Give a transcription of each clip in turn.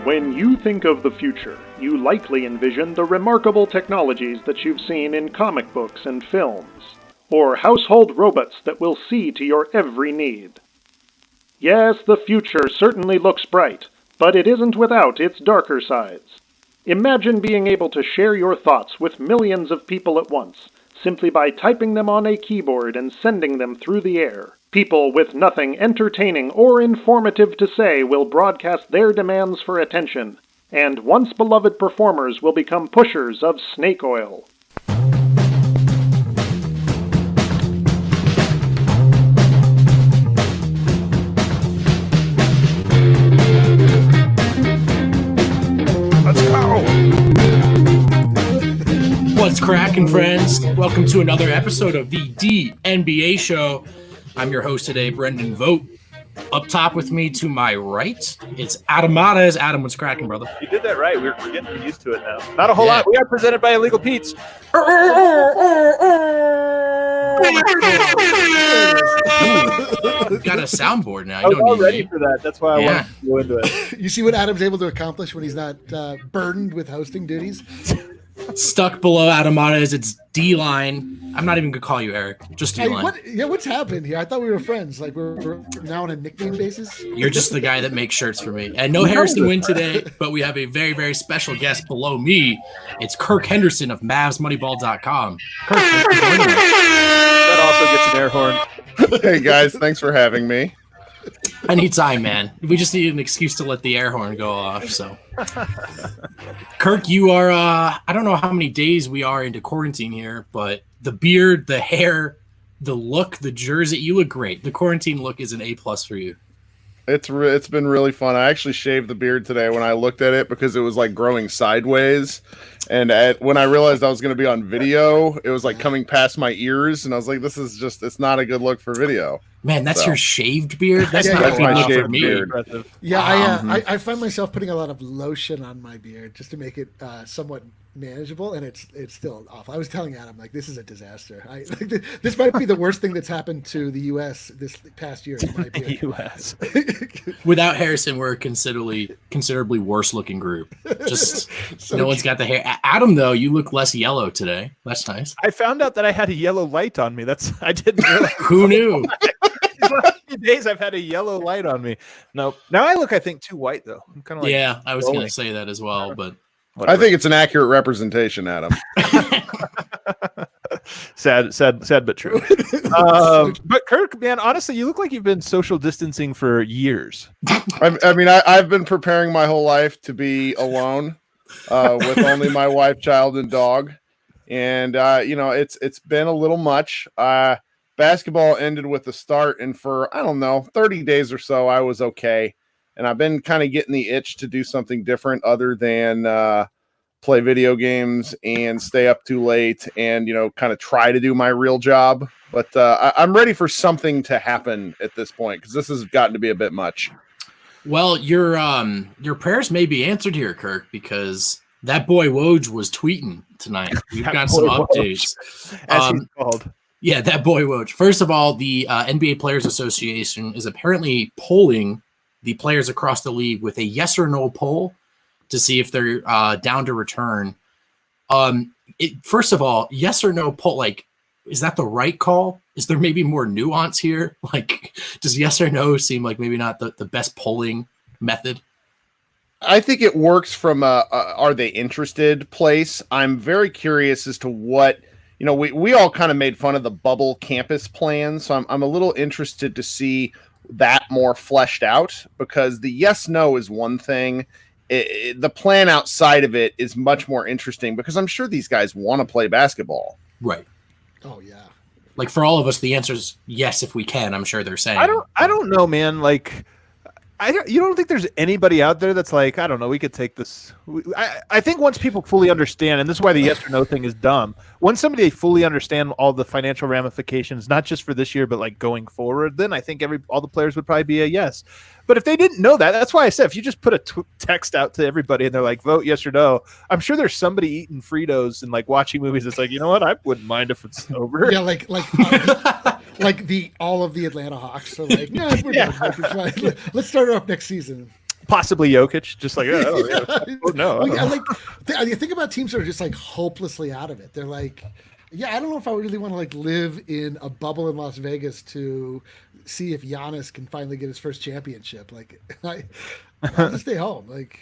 When you think of the future, you likely envision the remarkable technologies that you've seen in comic books and films, or household robots that will see to your every need. Yes, the future certainly looks bright, but it isn't without its darker sides. Imagine being able to share your thoughts with millions of people at once, simply by typing them on a keyboard and sending them through the air. People with nothing entertaining or informative to say will broadcast their demands for attention, and once beloved performers will become pushers of snake oil. Let's go! What's cracking, friends? Welcome to another episode of the DNBA show. I'm your host today, Brendan Vogt. Up top with me to my right, it's Adam Matas. Adam, what's cracking, brother? You did that right. We're getting used to it now. Not a whole lot. We are presented by Illegal Pete's. We've got a soundboard now. I was all ready for that. That's why I wanted to go into it. You see what Adam's able to accomplish when he's not burdened with hosting duties? Stuck below Adam Matas, it's D-line. I'm not even going to call you Eric. Just D-line. What's happened here? I thought we were friends. Like we're now on a nickname basis. You're just the guy that makes shirts for me. And no Harrison Wynn today, but we have a very, very special guest below me. It's Kirk Henderson of MavsMoneyball.com. Kirk, thanks for joining us. That also gets an air horn. Hey guys, thanks for having me. Anytime, man. We just need an excuse to let the air horn go off. So, Kirk, you are, I don't know how many days we are into quarantine here, but the beard, the hair, the look, the jersey, you look great. The quarantine look is an A+ for you. It's been really fun. I actually shaved the beard today when I looked at it because it was like growing sideways. And when I realized I was going to be on video, it was like coming past my ears. And I was like, this is just, it's not a good look for video. Man, that's your shaved beard? That's not that's a good my look for shaved me. beard. Yeah, I find myself putting a lot of lotion on my beard just to make it somewhat manageable, and it's still awful. I was telling Adam, like, this is a disaster. This might be the worst thing that's happened to the U.S. this past year. The U.S. Without Harrison, we're a considerably worse looking group. Just no one's got the hair. Adam, though, you look less yellow today. That's nice. I found out that I had a yellow light on me. I didn't realize. Who knew? These last few days I've had a yellow light on me. Nope. Now I look, I think, too white though. I'm kind of like, yeah, I was going to say that as well, but whatever. I think it's an accurate representation, Adam. sad but true. But Kirk, man, honestly, you look like you've been social distancing for years. I've been preparing my whole life to be alone with only my wife, child, and dog, and it's been a little much. Basketball ended with a start, and for, 30 days or so, I was okay. And I've been kind of getting the itch to do something different other than play video games and stay up too late and, kind of try to do my real job. But I'm ready for something to happen at this point because this has gotten to be a bit much. Well, your prayers may be answered here, Kirk, because that boy Woj was tweeting tonight. We've got some updates. As he's called. Yeah, that boy Woj. First of all, the NBA Players Association is apparently polling the players across the league with a yes or no poll to see if they're down to return. First of all, yes or no poll, like, is that the right call? Is there maybe more nuance here? Like, does yes or no seem like maybe not the best polling method? I think it works from are they interested place. I'm very curious as to what, we all kind of made fun of the bubble campus plan. So I'm a little interested to see that more fleshed out, because the yes, no is one thing. The plan outside of it is much more interesting because I'm sure these guys want to play basketball. Right. Oh yeah. Like, for all of us, the answer is yes if we can. I'm sure they're saying. I don't know, man. Like, you don't think there's anybody out there that's like, I don't know, we could take this. I think once people fully understand, and this is why the yes or no thing is dumb. Once somebody fully understand all the financial ramifications, not just for this year, but like going forward, then I think all the players would probably be a yes. But if they didn't know that, that's why I said, if you just put a text out to everybody and they're like, vote yes or no, I'm sure there's somebody eating Fritos and like watching movies that's like, you know what, I wouldn't mind if it's over. Yeah, like all of the Atlanta Hawks are like, we're done. Let's start it up next season. Possibly Jokic, just like, oh no. Well, yeah, like you think about teams that are just like hopelessly out of it. They're like, yeah, I don't know if I really want to like live in a bubble in Las Vegas to see if Giannis can finally get his first championship. Like, I'll just stay home. Like,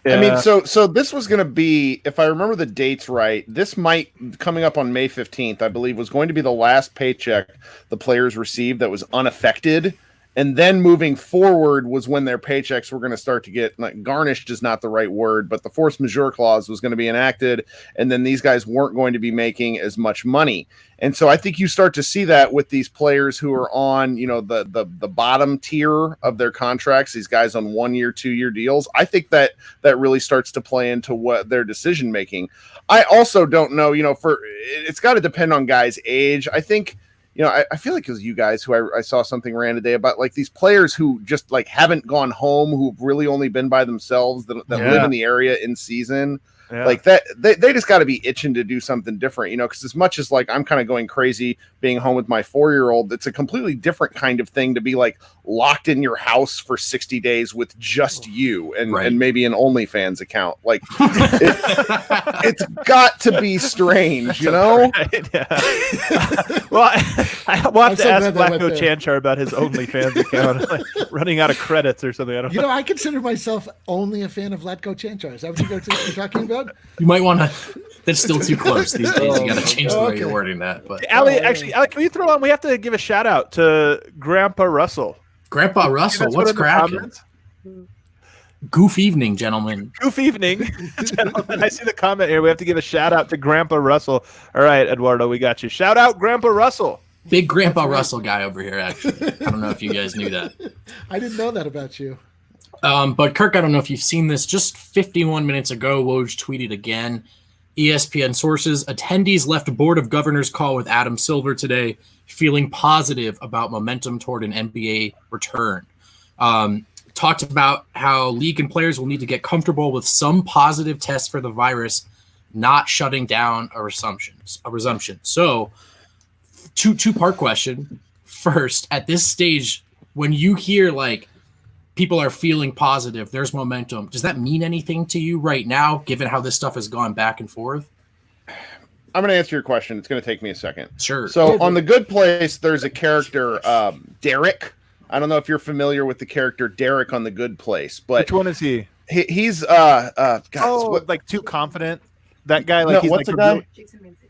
Yeah. I mean, so this was going to be, if I remember the dates right, this might, coming up on May 15th, I believe, was going to be the last paycheck the players received that was unaffected. And then moving forward was when their paychecks were going to start to get, like, garnished is not the right word, but the force majeure clause was going to be enacted. And then these guys weren't going to be making as much money. And so I think you start to see that with these players who are on, the bottom tier of their contracts, these guys on 1 year, 2 year deals. I think that really starts to play into what their decision making. I also don't know, it's got to depend on guys' age. I think, I feel like it was you guys who I saw something ran today about, like, these players who just, like, haven't gone home, who've really only been by themselves, that live in the area in season. Yeah. Like that, they just got to be itching to do something different, because as much as, like, I'm kind of going crazy being home with my 4-year-old, it's a completely different kind of thing to be, like, locked in your house for 60 days with just you and maybe an OnlyFans account. Like, it's got to be strange, Right, yeah. Well, we'll have to ask Blacko Chanchar about his OnlyFans account, like, running out of credits or something. I don't know. I consider myself only a fan of Vlatko Chanchar. Is that what you're talking about? You might want to. That's still too close these days. You got to change the way you're wording that. But Ali, can you throw on? We have to give a shout out to Grandpa Russell. Grandpa Russell, what's cracking? Goof evening, gentlemen. Goof evening, gentlemen. I see the comment here. We have to give a shout out to Grandpa Russell. All right, Eduardo, we got you. Shout out Grandpa Russell. Big Grandpa Russell guy over here, actually. I don't know if you guys knew that. I didn't know that about you. But Kirk, I don't know if you've seen this. Just 51 minutes ago, Woj tweeted again. ESPN sources, attendees left Board of Governors call with Adam Silver today, feeling positive about momentum toward an NBA return. Talked about how league and players will need to get comfortable with some positive tests for the virus, not shutting down a resumption. So, two-part question. First, at this stage, when you hear, like, people are feeling positive, there's momentum, does that mean anything to you right now, given how this stuff has gone back and forth? I'm going to answer your question. It's going to take me a second. Sure. So on The Good Place, there's a character, Derek. I don't know if you're familiar with the character Derek on The Good Place, but which one is he? He's like too confident. That guy, like, he's what's like the guy?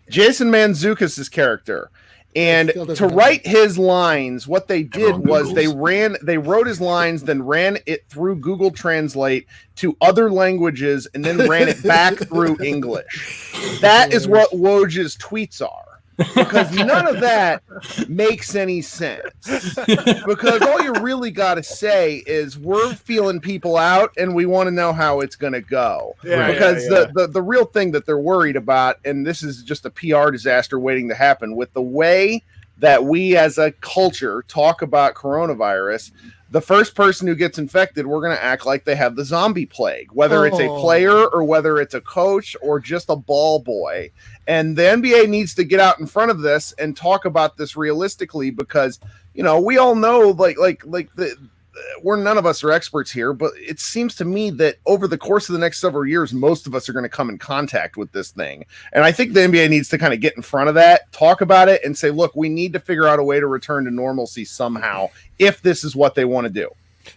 Jason Mantzoukas' character. And to write his lines, what they did was they wrote his lines, then ran it through Google Translate to other languages, and then ran it back through English. That is what Woj's tweets are. Because none of that makes any sense. Because all you really got to say is we're feeling people out and we want to know how it's going to go. Because the real thing that they're worried about, and this is just a PR disaster waiting to happen, with the way that we as a culture talk about coronavirus, the first person who gets infected, we're going to act like they have the zombie plague, whether it's a player or whether it's a coach or just a ball boy. And the NBA needs to get out in front of this and talk about this realistically, because, we all know, we're none of us are experts here, but it seems to me that over the course of the next several years, most of us are going to come in contact with this thing. And I think the NBA needs to kind of get in front of that, talk about it, and say, look, we need to figure out a way to return to normalcy somehow if this is what they want to do.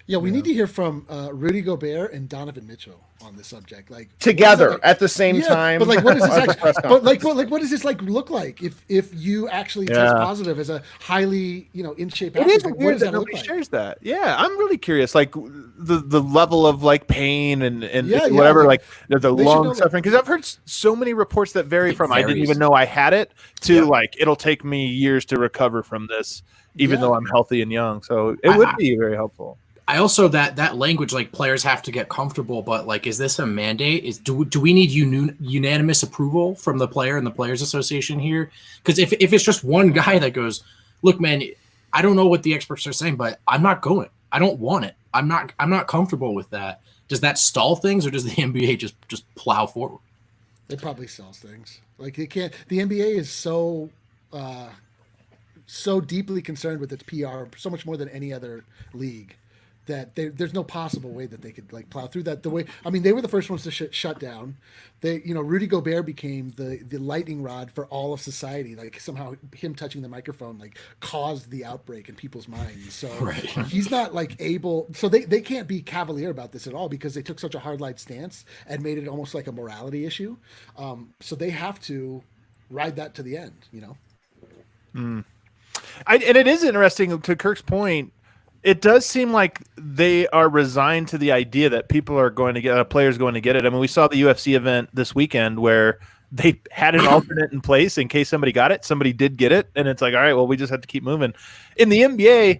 Yeah, we need to hear from Rudy Gobert and Donovan Mitchell on the subject, like together at the same time. But like, what does this actually? What does this look like if you actually test positive as a highly in shape athlete? It is weird that nobody shares that. Yeah, I'm really curious, like the level of like pain and whatever, like the lung suffering. Because I've heard so many reports that vary from I didn't even know I had it to like it'll take me years to recover from this, even though I'm healthy and young. So it would be very helpful. I also that language, like, players have to get comfortable, but like, is this a mandate? Do we need unanimous approval from the player and the Players Association here? Because if it's just one guy that goes, look, man, I don't know what the experts are saying, but I'm not going. I don't want it. I'm not comfortable with that. Does that stall things, or does the NBA just plow forward? It probably stalls things. Like, they can't. The NBA is so deeply concerned with its PR, so much more than any other league. that there's no possible way that they could like plow through that. The way, I mean, they were the first ones to shut down. Rudy Gobert became the lightning rod for all of society. Like somehow him touching the microphone like caused the outbreak in people's minds. So he's not like able. So they can't be cavalier about this at all because they took such a hard line stance and made it almost like a morality issue. So they have to ride that to the end. And it is interesting to Kirk's point. It does seem like they are resigned to the idea that people are going to get players going to get it. I mean, we saw the UFC event this weekend where they had an alternate in place in case somebody got it. Somebody did get it, and it's like, all right, well, we just have to keep moving. In the NBA,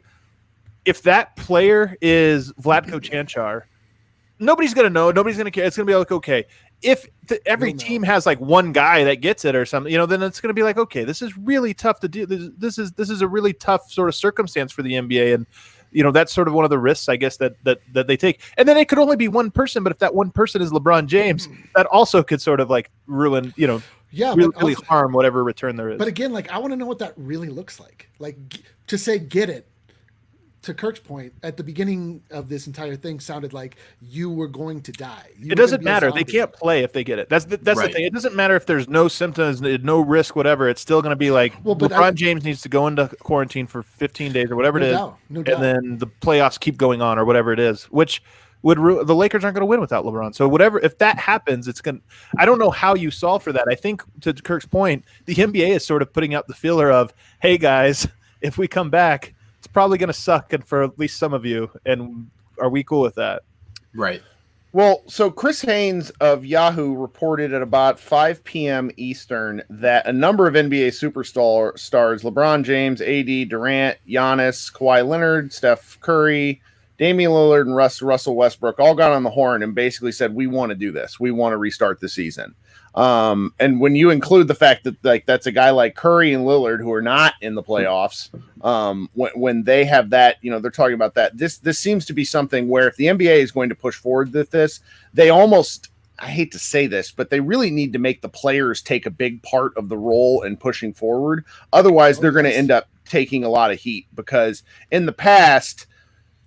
if that player is Vlatko Cancar, nobody's going to know. Nobody's going to care. It's going to be like, okay. If every team has like one guy that gets it or something, then it's going to be like, okay, this is really tough to do. This is a really tough sort of circumstance for the NBA, and that's sort of one of the risks, I guess, that they take. And then it could only be one person, but if that one person is LeBron James, that also could sort of like ruin, really harm whatever return there is. But again, like I want to know what that really looks like. Like to say get it, to Kirk's point, at the beginning of this entire thing sounded like you were going to die. It doesn't matter. They can't play if they get it. That's the thing. It doesn't matter if there's no symptoms, no risk, whatever. It's still going to be like LeBron James needs to go into quarantine for 15 days or whatever it is. And then the playoffs keep going on or whatever it is, which would the Lakers aren't going to win without LeBron. So whatever, if that happens, it's going to – I don't know how you solve for that. I think to Kirk's point, the NBA is sort of putting out the feeler of, hey, guys, if we come back – it's probably going to suck, and for at least some of you. And are we cool with that? Right. Well, so Chris Haynes of Yahoo reported at about 5 p.m. Eastern that a number of NBA superstars, LeBron James, AD, Durant, Giannis, Kawhi Leonard, Steph Curry, Damian Lillard, and Russell Westbrook all got on the horn and basically said, we want to do this. We want to restart the season. And when you include the fact that like that's a guy like Curry and Lillard who are not in the playoffs, when they have that, they're talking about that. This seems to be something where if the NBA is going to push forward with this, they almost, I hate to say this, but they really need to make the players take a big part of the role in pushing forward. Otherwise, they're going to end up taking a lot of heat because in the past,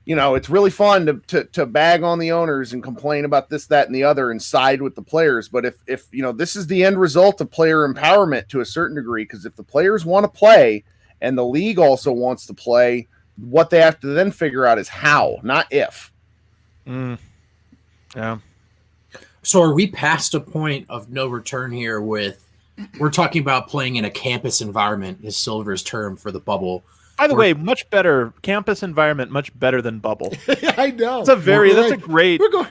it's really fun to bag on the owners and complain about this, that, and the other and side with the players. But if this is the end result of player empowerment to a certain degree, because if the players want to play and the league also wants to play, what they have to then figure out is how, not if. Yeah. So are we past a point of no return here we're talking about playing in a campus environment is Silver's term for the bubble. By the way, much better campus environment, much better than bubble. Yeah, I know. That's a great we're going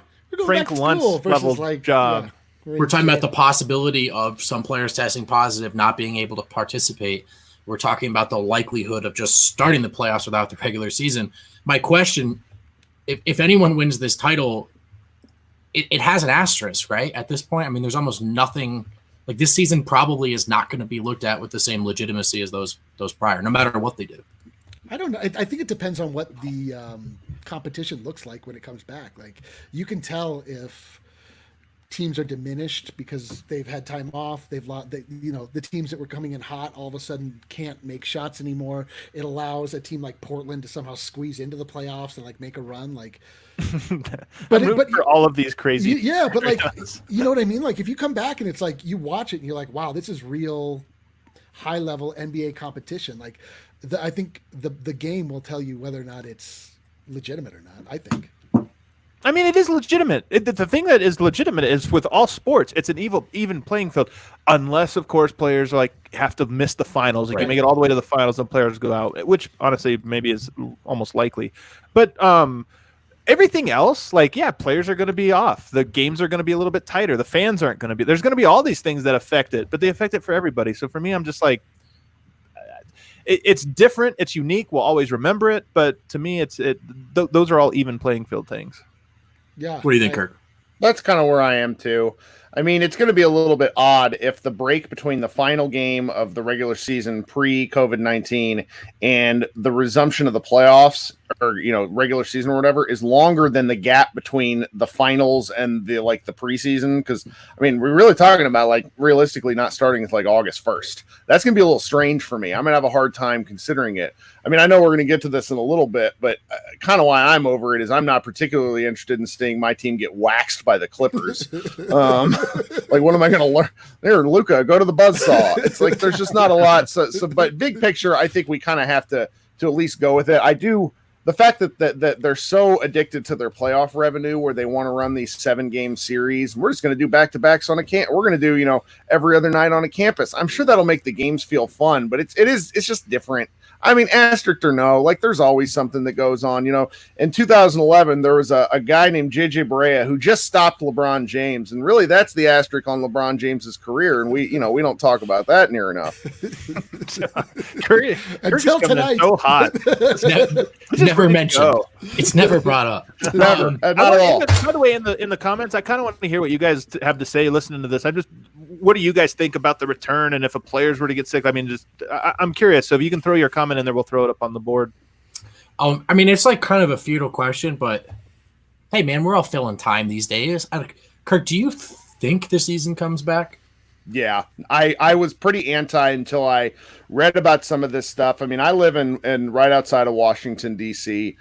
Frank Luntz level job. Yeah, we're talking about the possibility of some players testing positive, not being able to participate. We're talking about the likelihood of just starting the playoffs without the regular season. My question, if anyone wins this title, it has an asterisk, right? At this point, I mean, there's almost nothing. Like this season probably is not going to be looked at with the same legitimacy as those prior, no matter what they do. I don't know. I think it depends on what the competition looks like when it comes back. Like you can tell if teams are diminished because they've had time off. They've lost. The teams that were coming in hot all of a sudden can't make shots anymore. It allows a team like Portland to somehow squeeze into the playoffs and like make a run. Like, but for all of these crazy, yeah. But like, you know what I mean? Like if you come back and it's like you watch it and you're like, wow, this is real high level NBA competition. Like, I think the game will tell you whether or not it's legitimate or not. I think. I mean, it is legitimate. The thing that is legitimate is with all sports, it's an even playing field, unless, of course, players have to miss the finals. You can make it all the way to the finals and players go out, which honestly maybe is almost likely. But everything else, players are going to be off. The games are going to be a little bit tighter. The fans aren't going to be. There's going to be all these things that affect it, but they affect it for everybody. So for me, I'm just like, it's different. It's unique. We'll always remember it. But to me, those are all even playing field things. Yeah. What do you think, Kirk? That's kind of where I am too. I mean, it's going to be a little bit odd if the break between the final game of the regular season pre-COVID-19 and the resumption of the playoffs or, regular season or whatever is longer than the gap between the finals and the preseason. Because, I mean, we're really talking about realistically not starting until August 1st. That's going to be a little strange for me. I'm going to have a hard time considering it. I mean, I know we're going to get to this in a little bit, but kind of why I'm over it is I'm not particularly interested in seeing my team get waxed by the Clippers. What am I going to learn? There, Luka, go to the buzzsaw. It's there's just not a lot. But big picture, I think we kind of have to at least go with it. I do. The fact that they're so addicted to their playoff revenue where they want to run these 7-game series, we're just going to do back-to-backs on a we're going to do, every other night on a campus. I'm sure that'll make the games feel fun, but it's just different. I mean, asterisk or no, there's always something that goes on. In 2011, there was a guy named JJ Barea who just stopped LeBron James, and really that's the asterisk on LeBron James's career, and we don't talk about that near enough. Curry, Until tonight, so hot. Never mentioned. It's never brought up. Never, not at all. By the way, in the comments, I kind of want to hear what you guys have to say listening to this. What do you guys think about the return, and if players were to get sick? I mean, I'm curious. So if you can throw your comment in there, we'll throw it up on the board. I mean, it's kind of a futile question, but hey, man, we're all filling time these days. Kirk, do you think the season comes back? Yeah, I was pretty anti until I read about some of this stuff. I mean, I live in right outside of Washington, D.C.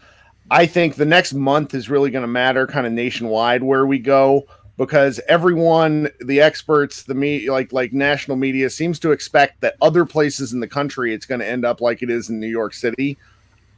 I think the next month is really going to matter kind of nationwide where we go, because everyone, the experts, the media, like national media seems to expect that other places in the country, it's going to end up like it is in New York City.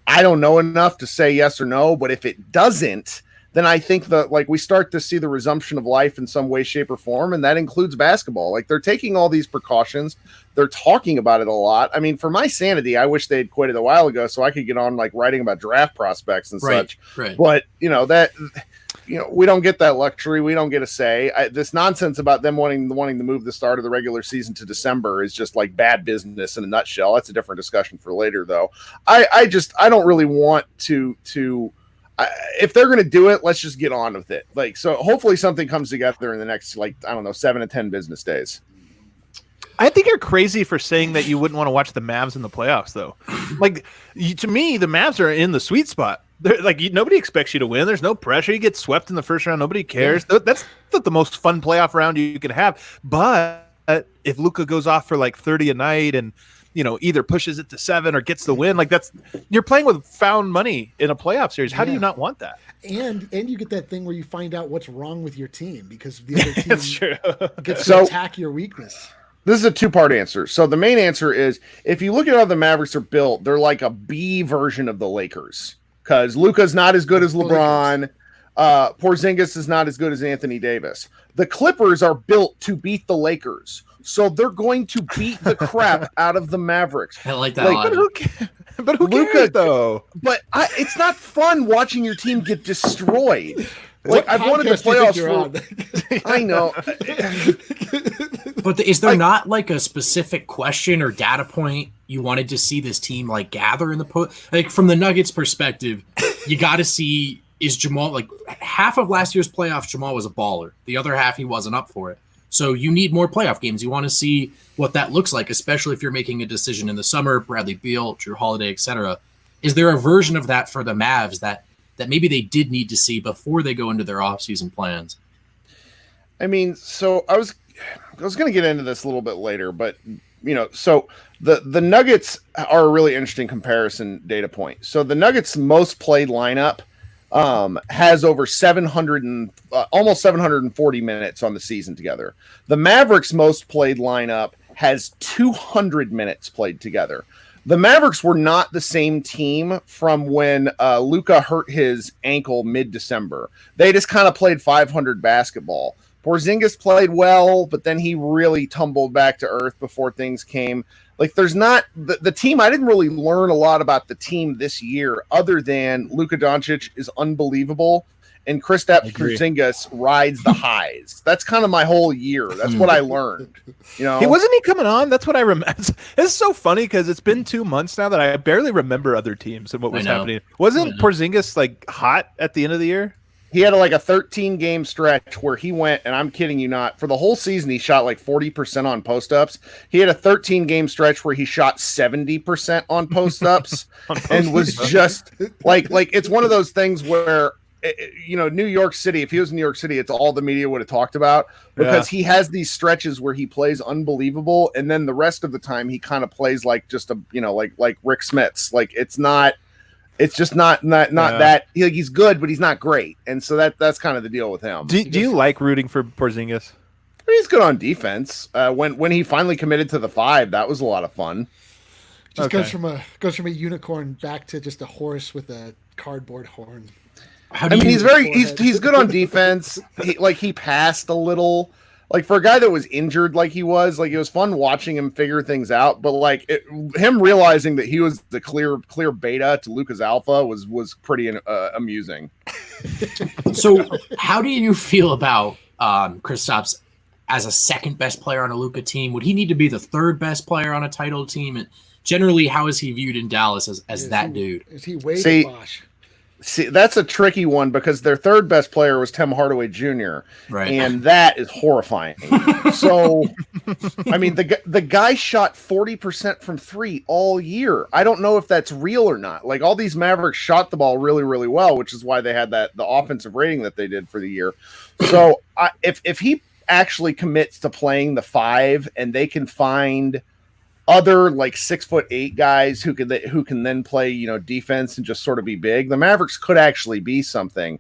I don't know enough to say yes or no, but if it doesn't, then I think that we start to see the resumption of life in some way, shape, or form, and that includes basketball. They're taking all these precautions. They're talking about it a lot. I mean, for my sanity, I wish they'd quit it a while ago so I could get on writing about draft prospects and such. Right. But we don't get that luxury. We don't get a say. This nonsense about them wanting to move the start of the regular season to December is just bad business in a nutshell. That's a different discussion for later, though. I don't really want to. If they're going to do it, let's just get on with it. So hopefully something comes together in the next 7 to 10 business days. I think you're crazy for saying that you wouldn't want to watch the Mavs in the playoffs, though. To me, the Mavs are in the sweet spot. They're nobody expects you to win. There's no pressure. You get swept in the first round. Nobody cares. Yeah. That's the most fun playoff round you can have. But if Luka goes off for 30 a night and either pushes it to 7 or gets the win, you're playing with found money in a playoff series. How do you not want that? And you get that thing where you find out what's wrong with your team because the other team That's true. gets to attack your weakness. This is a 2-part answer. So the main answer is, if you look at how the Mavericks are built, they're like a B version of the Lakers, because Luka's not as good as LeBron. Porzingis is not as good as Anthony Davis. The Clippers are built to beat the Lakers, so they're going to beat the crap out of the Mavericks. I like that. But who cares, though? But it's not fun watching your team get destroyed. I've wanted the playoffs for. I know. But is there not a specific question or data point you wanted to see this team gather in the from the Nuggets perspective? You got to see, is Jamal half of last year's playoffs? Jamal was a baller. The other half he wasn't up for it. So you need more playoff games. You want to see what that looks like, especially if you're making a decision in the summer. Bradley Beal, Drew Holiday, etc. Is there a version of that for the Mavs that maybe they did need to see before they go into their offseason plans? I mean, so I was going to get into this a little bit later, but so the Nuggets are a really interesting comparison data point. So the Nuggets' most played lineup has over 700 and almost 740 minutes on the season together. The Mavericks' most played lineup has 200 minutes played together. The Mavericks were not the same team from when Luka hurt his ankle mid-December. They just kind of played 500 basketball. Porzingis played well, but then he really tumbled back to earth before things came. There's not the team. I didn't really learn a lot about the team this year, other than Luka Doncic is ununbelievable and Kristaps Porzingis rides the highs. That's kind of my whole year. That's what I learned. Wasn't he coming on? That's what I remember. It's so funny because it's been 2 months now that I barely remember other teams and what was happening. Wasn't Porzingis hot at the end of the year? He had like a 13 game stretch where he went, and I'm kidding you not, for the whole season he shot like 40% on post ups. He had a 13 game stretch where he shot 70% on post ups, and was just like it's one of those things where New York City. If he was in New York City, it's all the media would have talked about, because he has these stretches where he plays unbelievable, and then the rest of the time he kind of plays like just a like Rick Smits. Like it's just not that he's good, but he's not great, and so that's kind of the deal with him. Do you like rooting for Porzingis? He's good on defense. When he finally committed to the 5, that was a lot of fun. Just goes from a unicorn back to just a horse with a cardboard horn. He's good on defense. He passed a little. Like, for a guy that was injured like he was, like, it was fun watching him figure things out. But like him realizing that he was the clear beta to Luka's alpha was pretty amusing. So how do you feel about Kristaps as a second best player on a Luka team? Would he need to be the third best player on a title team? And generally, how is he viewed in Dallas as that dude? Is he way Bosh? See, that's a tricky one, because their third best player was Tim Hardaway Jr. Right. And that is horrifying. So, I mean, the guy shot 40% from 3 all year. I don't know if that's real or not. Like, all these Mavericks shot the ball really, really well, which is why they had the offensive rating that they did for the year. So, if he actually commits to playing the 5, and they can find other like 6'8" guys who can then play defense and just sort of be big, the Mavericks could actually be something.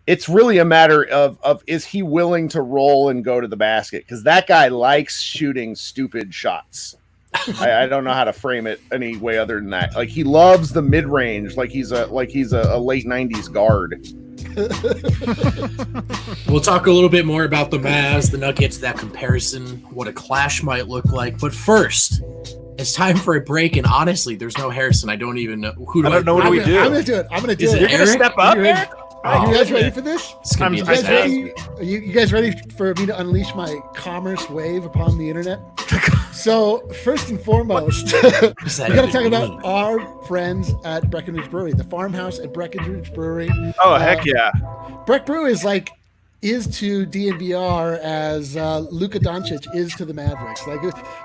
It's really a matter of is he willing to roll and go to the basket, because that guy likes shooting stupid shots. I don't know how to frame it any way other than that. Like, he loves the mid range, like he's a late 90s guard. We'll talk a little bit more about the Mavs, the Nuggets, that comparison, what a clash might look like. But first, it's time for a break. And honestly, there's no Harrison. I don't even know who. I don't know what we do. I'm gonna do it. You're gonna step up, Eric? Are you guys ready for this? Are you guys ready for me to unleash my commerce wave upon the internet? So, first and foremost, we got to talk about our friends at Breckenridge Brewery, the farmhouse at Breckenridge Brewery. Oh, heck yeah. Breck Brew is to DNVR as Luka Doncic is to the Mavericks. Like,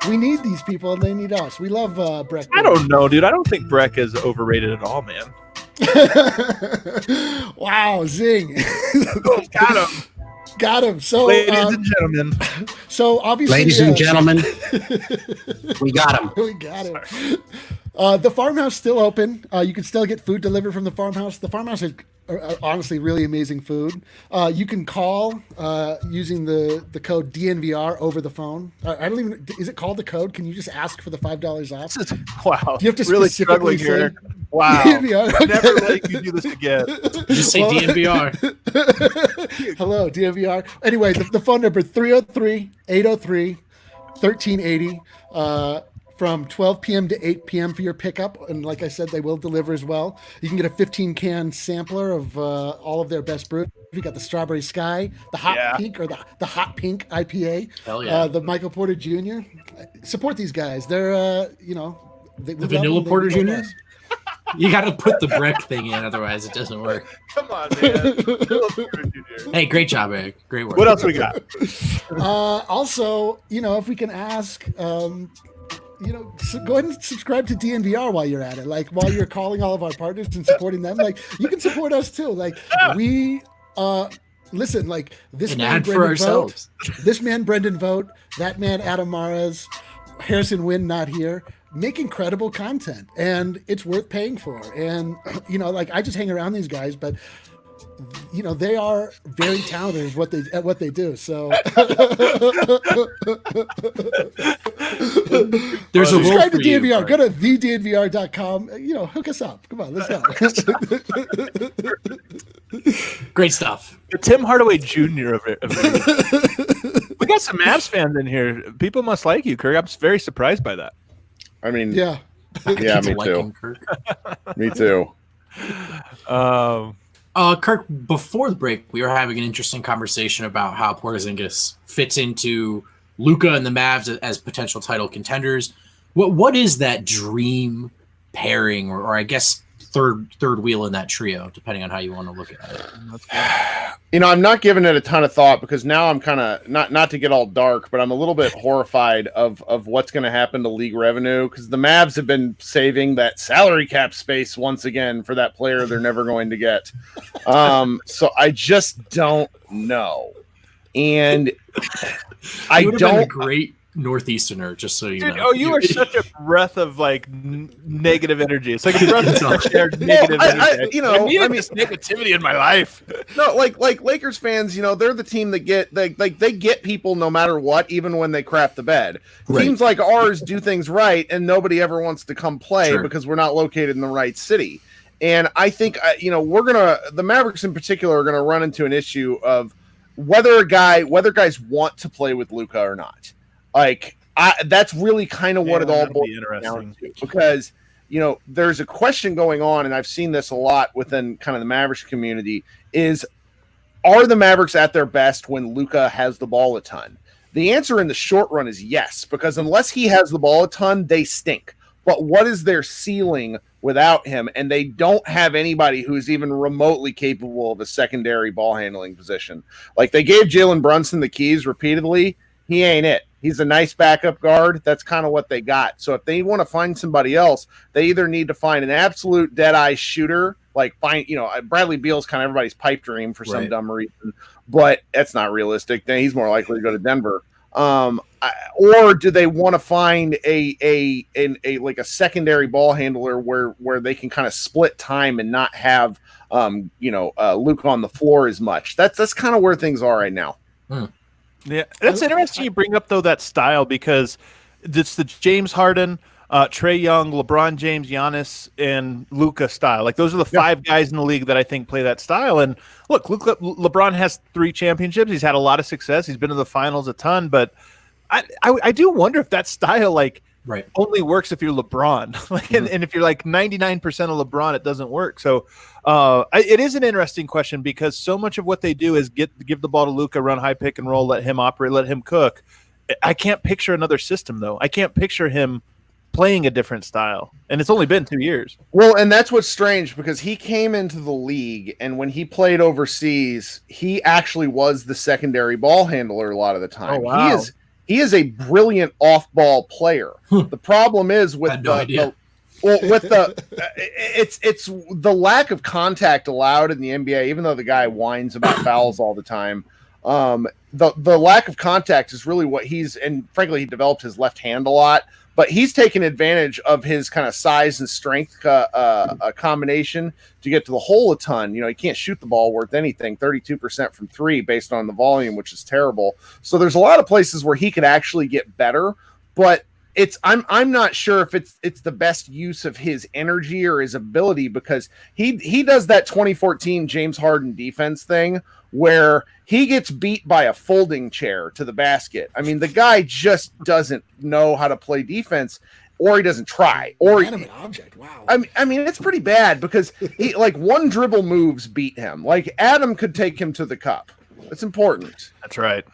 we need these people, and they need us. We love Breck Brew. I don't know, dude. I don't think Breck is overrated at all, man. Wow, zing. Got him. So, ladies and gentlemen. So, obviously, ladies and gentlemen, we got him. We got him. The farmhouse still open. You can still get food delivered from the farmhouse. The farmhouse is honestly really amazing food. You can call using the code DNVR over the phone. I don't even. Is it called the code? Can you just ask for the $5 off? Wow. You have to really specifically struggling here. say Wow. DNVR. I'm never letting you do this again. Just say DNVR. Hello, DNVR. Anyway, the phone number 303-803-1380. From 12 p.m. to 8 p.m. for your pickup. And like I said, they will deliver as well. You can get a 15-can sampler of all of their best brew. You got the Strawberry Sky, the Hot Pink, or the Hot Pink IPA. Hell yeah. The Michael Porter Jr. Support these guys. They're, the Vanilla Porter Jr.? You got to put the Breck thing in, otherwise it doesn't work. Come on, man. Hey, great job, Eric. Great work. What else we got? Also, if we can ask... so go ahead and subscribe to DNVR while you're at it. Like, while you're calling all of our partners and supporting them, like, you can support us too. Like, we listen. Like, this man Brendan Vogt, Brendan Vogt, that man Adam Mares, Harrison Wynn not here, make incredible content, and it's worth paying for. And I just hang around these guys, but they are very talented at what they do. So there's a subscribe to DNVR. Go to thednvr.com. Hook us up. Come on, let's go. Great stuff. The Tim Hardaway Jr. of it. We got some Mavs fans in here. People must like you, Kirk. I'm very surprised by that. I mean, yeah, me too. Me too. Kirk, before the break, we were having an interesting conversation about how Porzingis fits into Luka and the Mavs as potential title contenders. What is that dream pairing, or I guess third wheel in that trio, depending on how you want to look at it. I'm not giving it a ton of thought because now I'm kind of not to get all dark, but I'm a little bit horrified of what's going to happen to league revenue because the Mavs have been saving that salary cap space once again for that player they're never going to get. So I just don't know, and I don't. Been a great Northeasterner, just so you know. Oh, you are such a breath of like negative energy. It's like a breath of shared negative energy. I need this negativity in my life. No, like Lakers fans, they're the team that get they get people no matter what, even when they crap the bed. Right. Teams like ours do things right, and nobody ever wants to come play because we're not located in the right city. And I think the Mavericks in particular are gonna run into an issue of whether guys want to play with Luka or not. Like that's really kind of what it all boils down to, because there's a question going on, and I've seen this a lot within kind of the Mavericks community: are the Mavericks at their best when Luka has the ball a ton? The answer in the short run is yes, because unless he has the ball a ton, they stink. But what is their ceiling without him? And they don't have anybody who's even remotely capable of a secondary ball handling position. Like they gave Jalen Brunson the keys repeatedly. He ain't it. He's a nice backup guard. That's kind of what they got. So if they want to find somebody else, they either need to find an absolute dead-eye shooter, like Bradley Beal's kind of everybody's pipe dream for some dumb reason, but that's not realistic. Then he's more likely to go to Denver. Or do they want to find a secondary ball handler where they can kind of split time and not have Luke on the floor as much? That's kind of where things are right now. Yeah, that's interesting you bring up, though, that style, because it's the James Harden, Trae Young, LeBron James, Giannis, and Luka style. Like, those are the five guys in the league that I think play that style. And look, LeBron has 3 championships. He's had a lot of success. He's been to the finals a ton. But I do wonder if that style, only works if you're LeBron. And if you're like 99% of LeBron, it doesn't work. So it is an interesting question, because so much of what they do is give the ball to Luka, run high pick and roll, let him operate, let him cook. I can't picture another system, though. I can't picture him playing a different style. And it's only been 2 years. Well, and that's what's strange, because he came into the league, and when he played overseas, he actually was the secondary ball handler a lot of the time. Oh, wow. He is a brilliant off-ball player. The problem is with it's the lack of contact allowed in the NBA. Even though the guy whines about fouls all the time, the lack of contact is really what and frankly, he developed his left hand a lot. But he's taken advantage of his kind of size and strength combination to get to the hole a ton. He can't shoot the ball worth anything, 32% from 3 based on the volume, which is terrible. So there's a lot of places where he could actually get better, but I'm not sure if it's the best use of his energy or his ability, because he does that 2014 James Harden defense thing where he gets beat by a folding chair to the basket. I mean, the guy just doesn't know how to play defense, or he doesn't try, or an object. Wow. I mean, it's pretty bad, because he one dribble moves beat him. Like Adam could take him to the cup. That's important. That's right.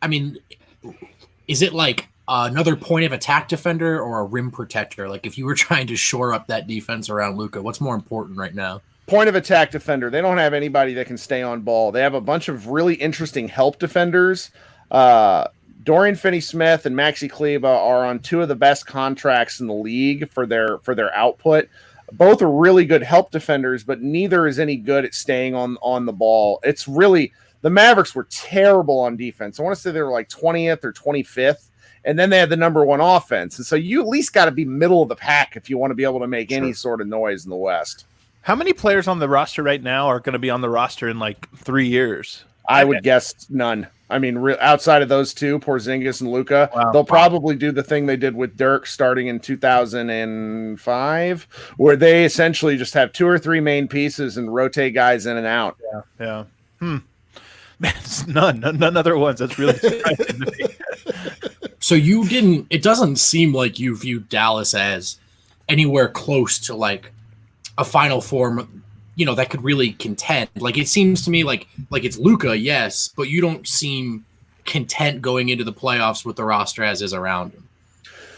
I mean, is it like another point of attack defender or a rim protector? Like, if you were trying to shore up that defense around Luka, what's more important right now? Point of attack defender. They don't have anybody that can stay on ball. They have a bunch of really interesting help defenders. Dorian Finney-Smith and Maxi Kleber are on 2 of the best contracts in the league for their output. Both are really good help defenders, but neither is any good at staying on the ball. It's really, the Mavericks were terrible on defense. I want to say they were like 20th or 25th, and then they had the number 1 offense. And so you at least got to be middle of the pack if you want to be able to make any sort of noise in the West. How many players on the roster right now are going to be on the roster in like 3 years? I would guess none. I mean, outside of those 2, Porzingis and Luka, they'll probably do the thing they did with Dirk starting in 2005, where they essentially just have 2 or 3 main pieces and rotate guys in and out. Yeah. Man, none other ones. That's really surprising to me. So it doesn't seem like you view Dallas as anywhere close to like a Final Four, that could really contend. Like, it seems to me like it's Luka, yes, but you don't seem content going into the playoffs with the roster as is around him.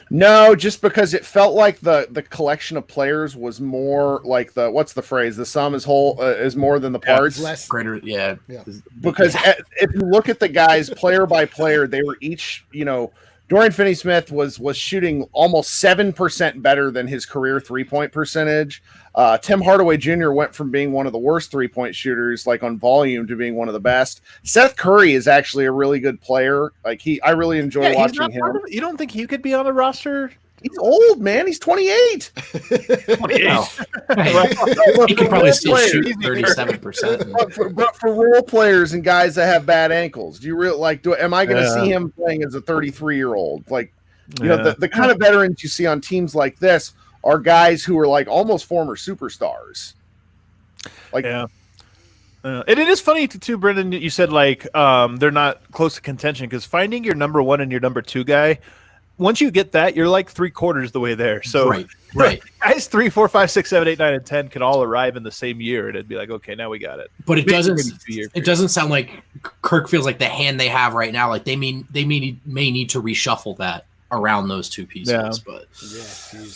No, just because it felt like the collection of players was more like what's the phrase? The sum is whole is more than the parts. Less Greater, yeah. Because if you look at the guys player by player, they were each, Dorian Finney-Smith was shooting almost 7% better than his career 3-point percentage. Tim Hardaway Jr. went from being one of the worst 3-point shooters, like on volume, to being one of the best. Seth Curry is actually a really good player. I really enjoy watching him. You don't think he could be on the roster? He's old, man. He's 28. 28. He could probably still shoot 37%. But for role players and guys that have bad ankles, do you really am I going to see him playing as a 33-year-old? The kind of veterans you see on teams like this are guys who are like almost former superstars. And it is funny too, Brendan. You said they're not close to contention because finding your number one and your number two guy. Once you get that, you're like 3/4 the way there. So right. Guys 3, 4, 5, 6, 7, 8, 9, and 10 could all arrive in the same year, and it'd be like, okay, now we got it. But it doesn't sound like Kirk feels like the hand they have right now. Like they may need to reshuffle that around those two pieces.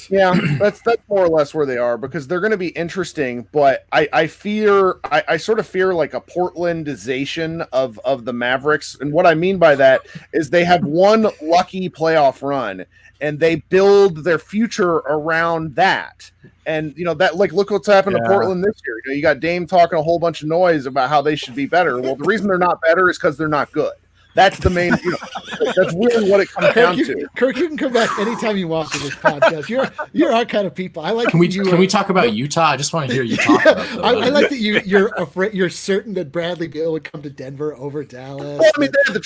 Yeah, that's more or less where they are, because they're going to be interesting. But I sort of fear like a Portlandization of the Mavericks, and what I mean by that is they have one lucky playoff run, and they build their future around that. And that look what's happened to Portland this year. You got Dame talking a whole bunch of noise about how they should be better. Well, the reason they're not better is because they're not good. That's the main. That's really what it comes down to. Kirk, you can come back anytime you want to this podcast. You're our kind of people. I like. Can we talk about Utah? I just want to hear you talk about that. I like that you're afraid. You're certain that Bradley Beal would come to Denver over Dallas. Well, I mean, they have the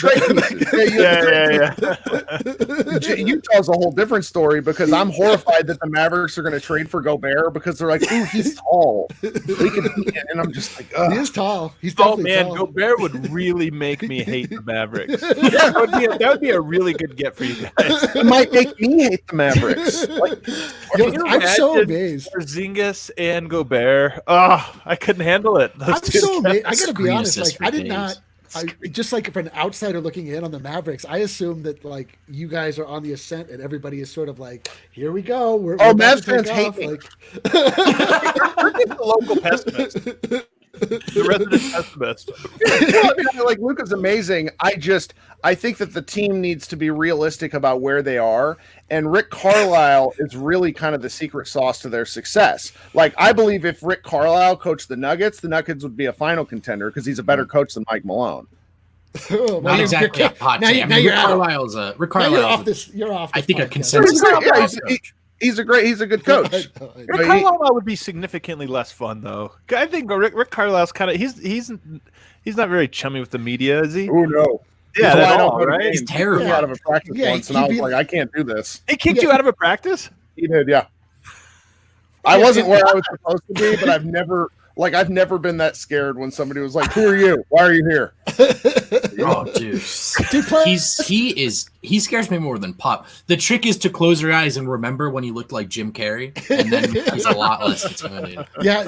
trade. Utah's a whole different story, because I'm horrified that the Mavericks are going to trade for Gobert because they're like, ooh, he's tall. And I'm just like, ugh. He is tall. He's definitely tall. Gobert would really make me hate the Mavericks. That would be a really good get for you guys. It might make me hate the Mavericks. I'm so amazed. Porzingis and Gobert. Oh, I couldn't handle it. I'm so amazed. I got to be honest. I did not. Just like for an outsider looking in on the Mavericks, I assume that you guys are on the ascent and everybody is sort of like, here we go. Mavs fans hate me. The local pessimist. The resident pessimist. Luka's amazing. I think that the team needs to be realistic about where they are, and Rick Carlisle is really kind of the secret sauce to their success. I believe if Rick Carlisle coached the Nuggets would be a final contender because he's a better coach than Mike Malone. Not exactly a hot take. Rick Carlisle's you're off. I think a consensus. He's a good coach. Rick Carlisle would be significantly less fun, though. I think Rick Carlisle's kind of he's not very chummy with the media, is he? Oh no. Yeah, at all, right? He's terrible. Out of a practice once, and I was like, I can't do this. He kicked you out of a practice? He did, yeah. I wasn't where I was supposed to be, but I've never been that scared when somebody was like, "Who are you? Why are you here?" Oh, dude. He scares me more than Pop. The trick is to close your eyes and remember when he looked like Jim Carrey, and then he's a lot less intimidating. Yeah,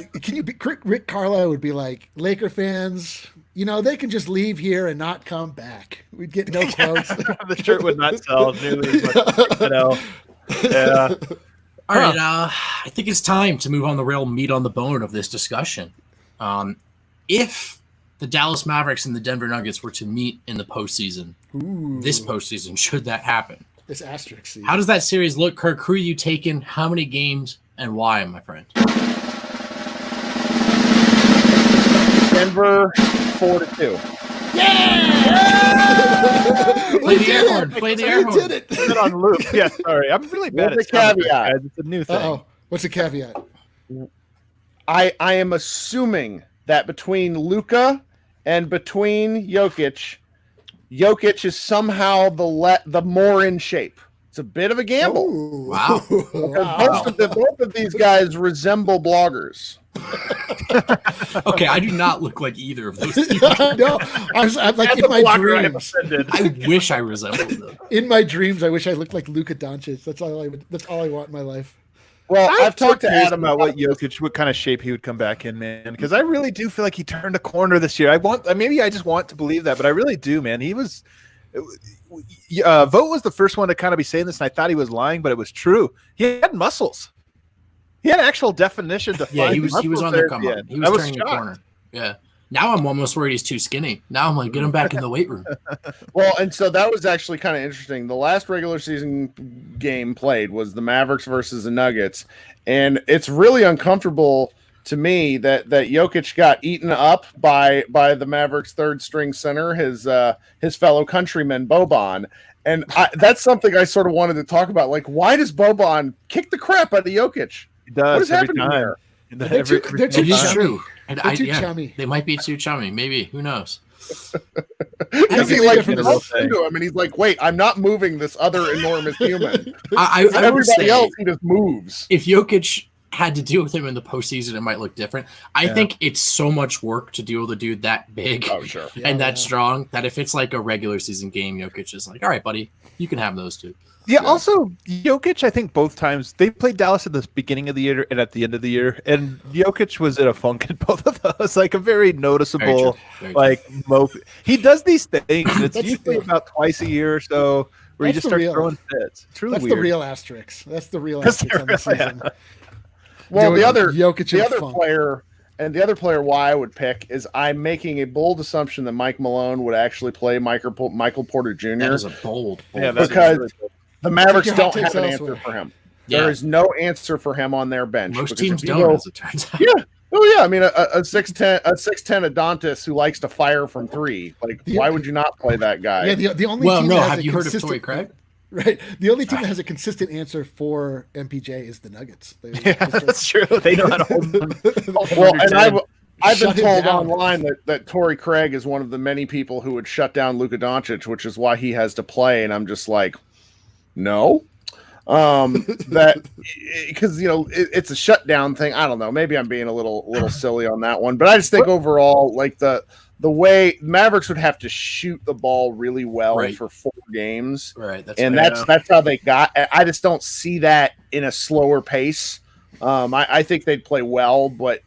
Rick Carlisle would be like, Laker fans, they can just leave here and not come back. We'd get no quotes. The shirt would not sell nearly as much, Yeah. All right, I think it's time to move on the real meat on the bone of this discussion. If the Dallas Mavericks and the Denver Nuggets were to meet in the postseason, this postseason, should that happen? This asterisk season. How does that series look, Kirk? Who are you taking? How many games? And why, my friend? Denver 4-2. Yeah! Play the air horn. Play the air horn. We did it. Put it on loop. Yeah, sorry. I'm really bad at caveat. Guys. It's a new thing. Uh-oh. What's the caveat? I am assuming that between Luka and between Jokic is somehow the more in shape. It's a bit of a gamble. Ooh. Wow. Both of these guys resemble bloggers. Okay, I do not look like either of those. No, I'm like in my dreams. I wish I resembled them. In my dreams, I wish I looked like Luka Doncic. That's all I want in my life. Well, I've talked to Adam about what kind of shape he would come back in, man. Because I really do feel like he turned a corner this year. Maybe I just want to believe that, but I really do, man. He was Vogt was the first one to kind of be saying this, and I thought he was lying, but it was true. He had muscles. He had actual definition to Yeah, find he was on the come up. He was turning the shocked. corner. Yeah. Now I'm almost worried he's too skinny. Now I'm like, get him back in the weight room. Well, and so that was actually kind of interesting. The last regular season game played was the Mavericks versus the Nuggets, and it's really uncomfortable to me that Jokic got eaten up by the Mavericks' third string center, his fellow countryman Boban. And that's something I sort of wanted to talk about. Like, why does Boban kick the crap out of Jokic? He does. What is happening there? They're too It is chummy. true. And They're too chummy. They might be too chummy. Maybe. Who knows? Because he like different bumps into him, and he's like, "Wait, I'm not moving this other enormous human." I would Everybody say else, he just moves. if Jokic had to deal with him in the postseason, it might look different. I Yeah. think it's so much work to deal with a dude that big Oh, sure. and that strong that if it's like a regular season game, Jokic is like, all right, buddy, you can have those two. Yeah, also Jokic, I think both times they played Dallas at the beginning of the year and at the end of the year, and Jokic was in a funk in both of those, like a very noticeable, Very true. like mope. He does these things. It's That's- usually about twice a year or so where he That's just the starts real- throwing fits. It's really That's weird. the real asterisk. That's the real That's the asterisk on the real- season. Well, Doing the other Jokic in the a other funk. player and the other player why I would pick is I'm making a bold assumption that Mike Malone would actually play Michael Porter Jr. That is a bold. Yeah, that's because really cool. the Mavericks Take your hot don't have takes an elsewhere. answer for him. Yeah. There is no answer for him on their bench. Most because teams if you don't, go- as it turns out. Yeah. Oh yeah. I mean, a 6'10 Adonis who likes to fire from three. Like, why would you not play that guy? Yeah, the only Well, team no. that has Have a you heard of consistent- Torrey Craig? Right. The only team that has a consistent answer for MPJ is the Nuggets. Yeah, that's true. They know how to hold them. Well, and I've been Shut him told down. online that Torrey Craig is one of the many people who would shut down Luka Doncic, which is why he has to play. And I'm just like, no, that because it's a shutdown thing. I don't know. Maybe I'm being a little silly on that one, but I just think overall, like the way Mavericks would have to shoot the ball really well Right. for 4 games. Right. That's And fair. that's how they got. I just don't see that in a slower pace. I think they'd play well, but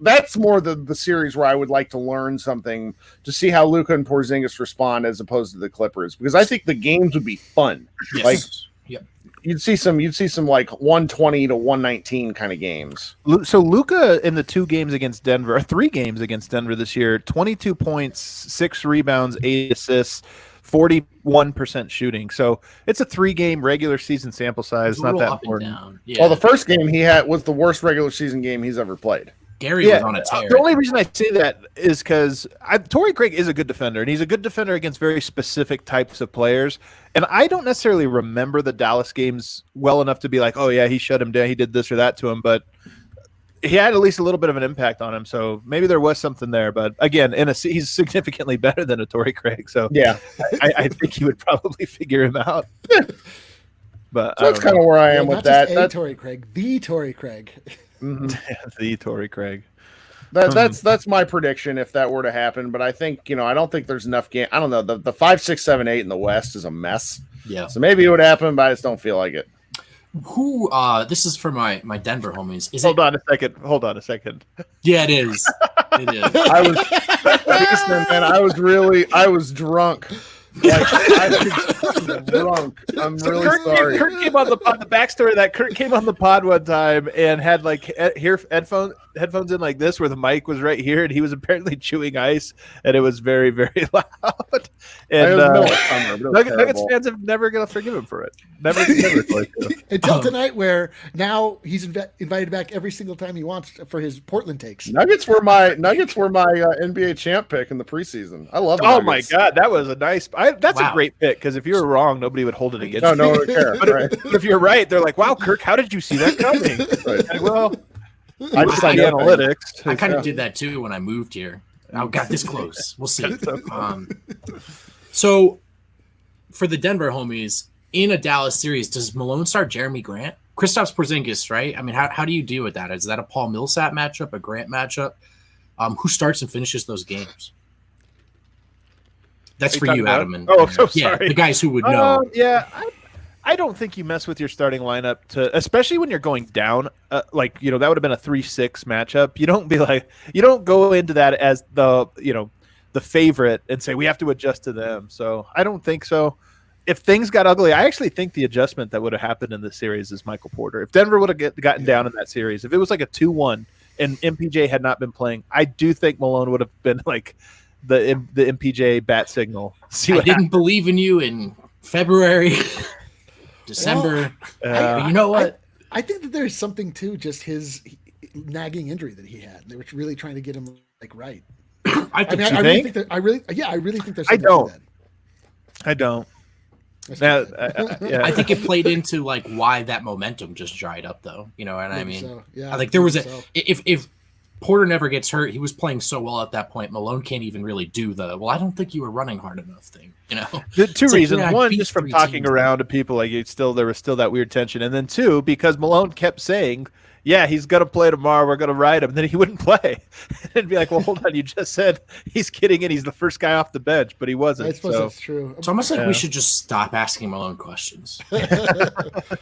that's more the series where I would like to learn something to see how Luka and Porzingis respond as opposed to the Clippers, because I think the games would be fun. Yes. Like Yep. you'd see some like 120 to 119 kind of games. So Luka in the 2 games against Denver, or 3 games against Denver this year, 22 points, 6 rebounds, 8 assists, 41% shooting. So it's a 3-game regular season sample size. It's a Not little that up and important. down. Yeah. Well, the first game he had was the worst regular season game he's ever played. Gary was on a tear. The only reason I say that is because Torrey Craig is a good defender, and he's a good defender against very specific types of players. And I don't necessarily remember the Dallas games well enough to be like, oh, yeah, he shut him down. He did this or that to him. But he had at least a little bit of an impact on him. So maybe there was something there. But again, he's significantly better than a Torrey Craig. So Yeah, I think he would probably figure him out. But so that's kind of where I am with not that. just a Torrey Craig, the Torrey Craig. Mhm. the Torrey Craig. That's my prediction if that were to happen. But I think I don't think there's enough game. I don't know. The 5, 6, 7, 8 in the West is a mess. Yeah. So maybe it would happen, but I just don't feel like it. Who? This is for my Denver homies. Is Hold it? on a second. Yeah, it is. It is. I was listen, man. I was drunk. Like, I was drunk. I'm really sorry. Kurt came on the pod. The backstory of that Kurt came on the pod one time and had like headphones in like this, where the mic was right here, and he was apparently chewing ice, and it was very, very loud. And It was middle of summer, but it was Nuggets terrible. fans have never gonna forgive him for it. Never going to. Until tonight, where now he's invited back every single time he wants for his Portland takes. Nuggets were my NBA champ pick in the preseason. I love. Oh my Nuggets. god, that was a nice. That's Wow. a great pick, because if you were wrong, nobody would hold it against No, you. no one would care. But Right. if you're right, they're like, "Wow, Kirk, how did you see that coming?" Right. Like, well, I just the know analytics. I kind Yeah. of did that too when I moved here. I got this close. We'll see. So for the Denver homies in a Dallas series, does Malone start Jeremy Grant? Kristaps Porzingis, right? I mean, how do you deal with that? Is that a Paul Millsap matchup, a Grant matchup? Who starts and finishes those games? That's Are you for talking you, about- Adam. And Oh, so yeah, sorry. the guys who would know. Yeah, I don't think you mess with your starting lineup especially when you're going down. That would have been a 3-6 matchup. You don't go into that as the the favorite and say we have to adjust to them. So I don't think so. If things got ugly, I actually think the adjustment that would have happened in this series is Michael Porter. If Denver would have gotten down in that series, if it was like a 2-1 and MPJ had not been playing, I do think Malone would have been like the MPJ bat signal. I didn't believe in you in February, December. You know what? I think that there's something to just his nagging injury that he had. They were really trying to get him right. I really think there's something to that. I don't. I think it played into like why that momentum just dried up, though. You know what I mean? So. Yeah, I think there was if Porter never gets hurt, he was playing so well at that point. Malone can't even really do I don't think you were running hard enough thing. You know, the two reasons: one, just from talking around to people, like there was still that weird tension, and then two, because Malone kept saying, yeah, he's going to play tomorrow. We're going to ride him. And then he wouldn't play. And be like, well, hold on. You just said he's kidding and he's the first guy off the bench, but he wasn't. I suppose that's true. It's almost like we should just stop asking Malone questions.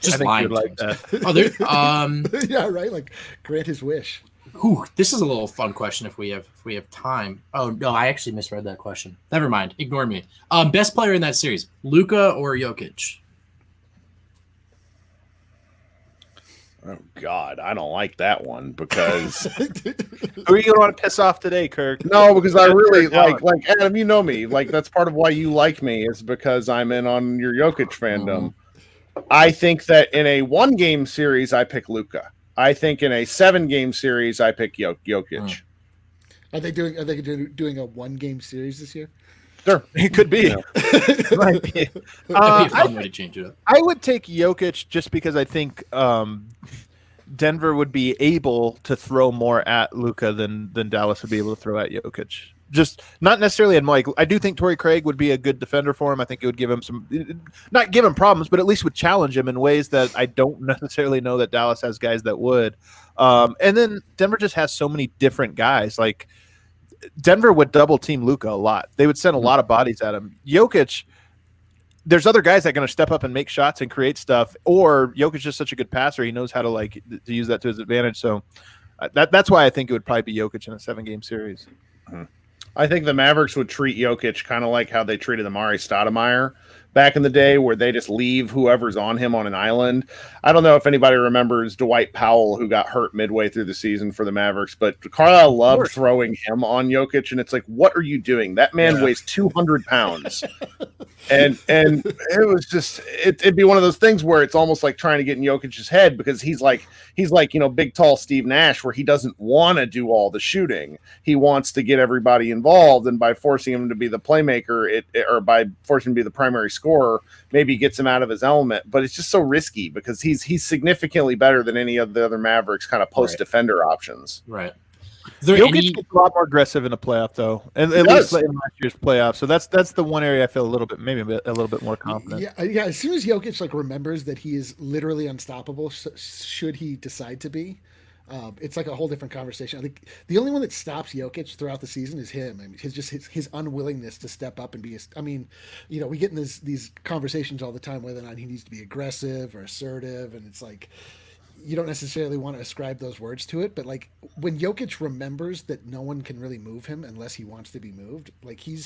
Just lying. Like that. Yeah, right. Like grant his wish. This is a little fun question if we have time. Oh no, I actually misread that question. Never mind. Ignore me. Best player in that series, Luka or Jokic? Oh God, I don't like that one because who are you gonna want to piss off today, Kirk? No, because I really like Adam. You know me. Like that's part of why you like me is because I'm in on your Jokic fandom. I think that in a 1-game series, I pick Luka. I think in a 7-game series, I pick Jokic. Are they doing a 1-game series this year? Sure, it could be. Might be a fun way to change it up. I would take Jokic just because I think Denver would be able to throw more at Luka than Dallas would be able to throw at Jokic. Just not necessarily in Mike. I do think Torrey Craig would be a good defender for him. I think it would give him not give him problems, but at least would challenge him in ways that I don't necessarily know that Dallas has guys that would. And then Denver just has so many different guys. Like Denver would double team Luka a lot. They would send a lot of bodies at him. Jokic, there's other guys that are going to step up and make shots and create stuff. Or Jokic is just such a good passer; he knows how to to use that to his advantage. So that's why I think it would probably be Jokic in a 7-game series. I think the Mavericks would treat Jokic kind of like how they treated Amari Stoudemire back in the day, where they just leave whoever's on him on an island. I don't know if anybody remembers Dwight Powell, who got hurt midway through the season for the Mavericks, but Carlisle loved throwing him on Jokic, and it's like, what are you doing? That man weighs 200 pounds. And it was just it'd be one of those things where it's almost like trying to get in Jokic's head, because he's like big tall Steve Nash, where he doesn't want to do all the shooting. He wants to get everybody involved, and by forcing him to be the playmaker, or by forcing him to be the primary scorer, maybe gets him out of his element. But it's just so risky because he's significantly better than any of the other Mavericks kind of post defender options. Right. Jokic gets a lot more aggressive in the playoff, though, and at least in last year's playoff. So that's the one area I feel a little bit more confident. Yeah. As soon as Jokic remembers that he is literally unstoppable, should he decide to be, it's like a whole different conversation. I think the only one that stops Jokic throughout the season is him. I mean, his unwillingness to step up and be. We get in these conversations all the time whether or not he needs to be aggressive or assertive, and it's like, you don't necessarily want to ascribe those words to it, but like when Jokic remembers that no one can really move him unless he wants to be moved, like he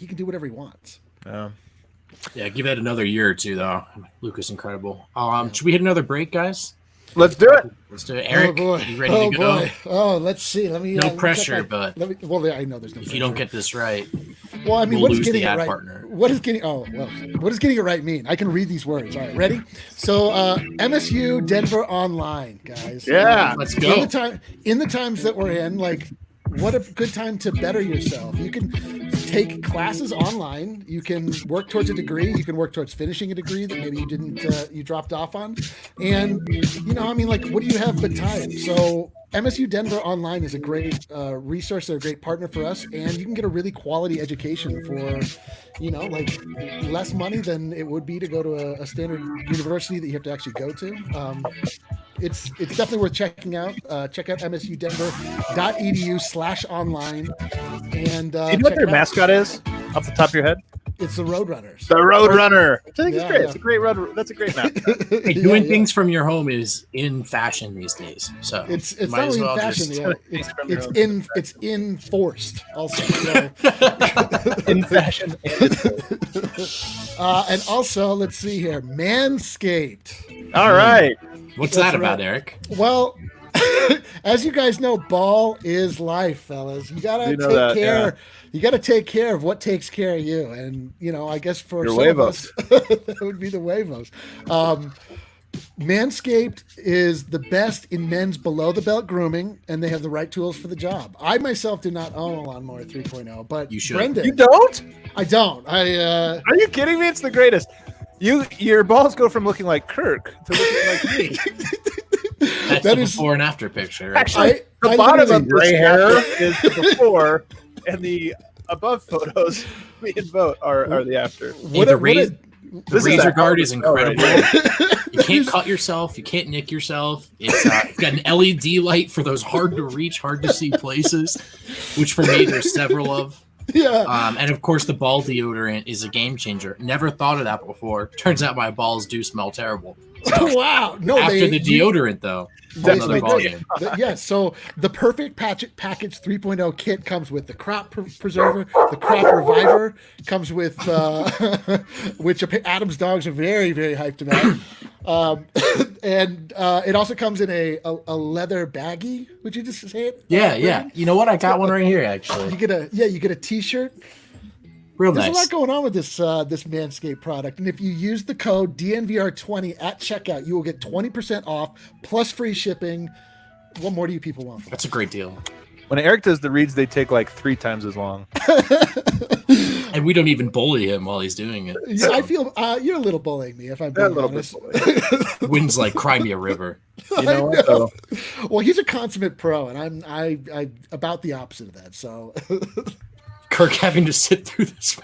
can do whatever he wants. Yeah, give it another year or two though. Luka's incredible. Should we hit another break, guys? Let's do it. Eric, you ready to go? Boy. Oh, let's see. No pressure, but I know there's no pressure. If you don't get this right, well, I mean, we'll what is getting the it ad right? partner. What does getting it right mean? I can read these words. All right, ready? So, MSU Denver Online, guys. Yeah, let's go. In the times that we're in, like, what a good time to better yourself. You can take classes online. You can work towards a degree. You can work towards finishing a degree that maybe you dropped off on. And, what do you have but time? So MSU Denver Online is a great resource. They're a great partner for us. And you can get a really quality education for, less money than it would be to go to a standard university that you have to actually go to. It's definitely worth checking out. Check out msudenver.edu/online. And do you know what their mascot is off the top of your head? It's the Roadrunners. The Roadrunner. I think it's Yeah, great. yeah. It's a great road. That's a great map. Hey, doing things from your home is in fashion these days. So It's might not as only well in fashion, just- it's enforced also. So. In fashion. And also, let's see here, Manscaped. All right. What's That's that about, right. Eric? Well, as you guys know, ball is life, fellas. You gotta You know take that, care. yeah. You gotta take care of what takes care of you, and I guess for Your some of huevos. us, that would be the huevos. Manscaped is the best in men's below the belt grooming, and they have the right tools for the job. I myself do not own a lawnmower 3.0, but You should. Brendan, You don't? I don't. Are you kidding me? It's the greatest. Your balls go from looking like Kirk to looking like me. That's That the is- before and after picture. Right? Actually, the I bottom literally- of Gray this hair. is the before, and the above photos, me and Vote, are the after. Hey, the razor This is razor a- guard is incredible. Right. You can't cut yourself. You can't nick yourself. It's got an LED light for those hard to reach, hard to see places, which for me there's several of. Yeah. And of course, the ball deodorant is a game changer. Never thought of that before. Turns out my balls do smell terrible. Wow. No, After the deodorant, though, They another smell ball great. game. Yeah, so the perfect package 3.0 kit comes with the crop preserver, the crop reviver, comes with which Adam's dogs are very, very hyped about. And it also comes in a leather baggie. Would you just say it? Yeah. Brendan? You know what? I got one right here, actually. You get a t-shirt. Real There's a nice. lot going on with this Manscaped product, and if you use the code DNVR20 at checkout, you will get 20% off plus free shipping. What more do you people want? That's a great deal. When Eric does the reads, they take like 3 times as long. And we don't even bully him while he's doing it. Yeah, I feel you're a little bullying me if I'm A being little bit. honest. Wins like Crimea River. You know what? know. So, Well, he's a consummate pro, and I'm about the opposite of that. So Kirk having to sit through this.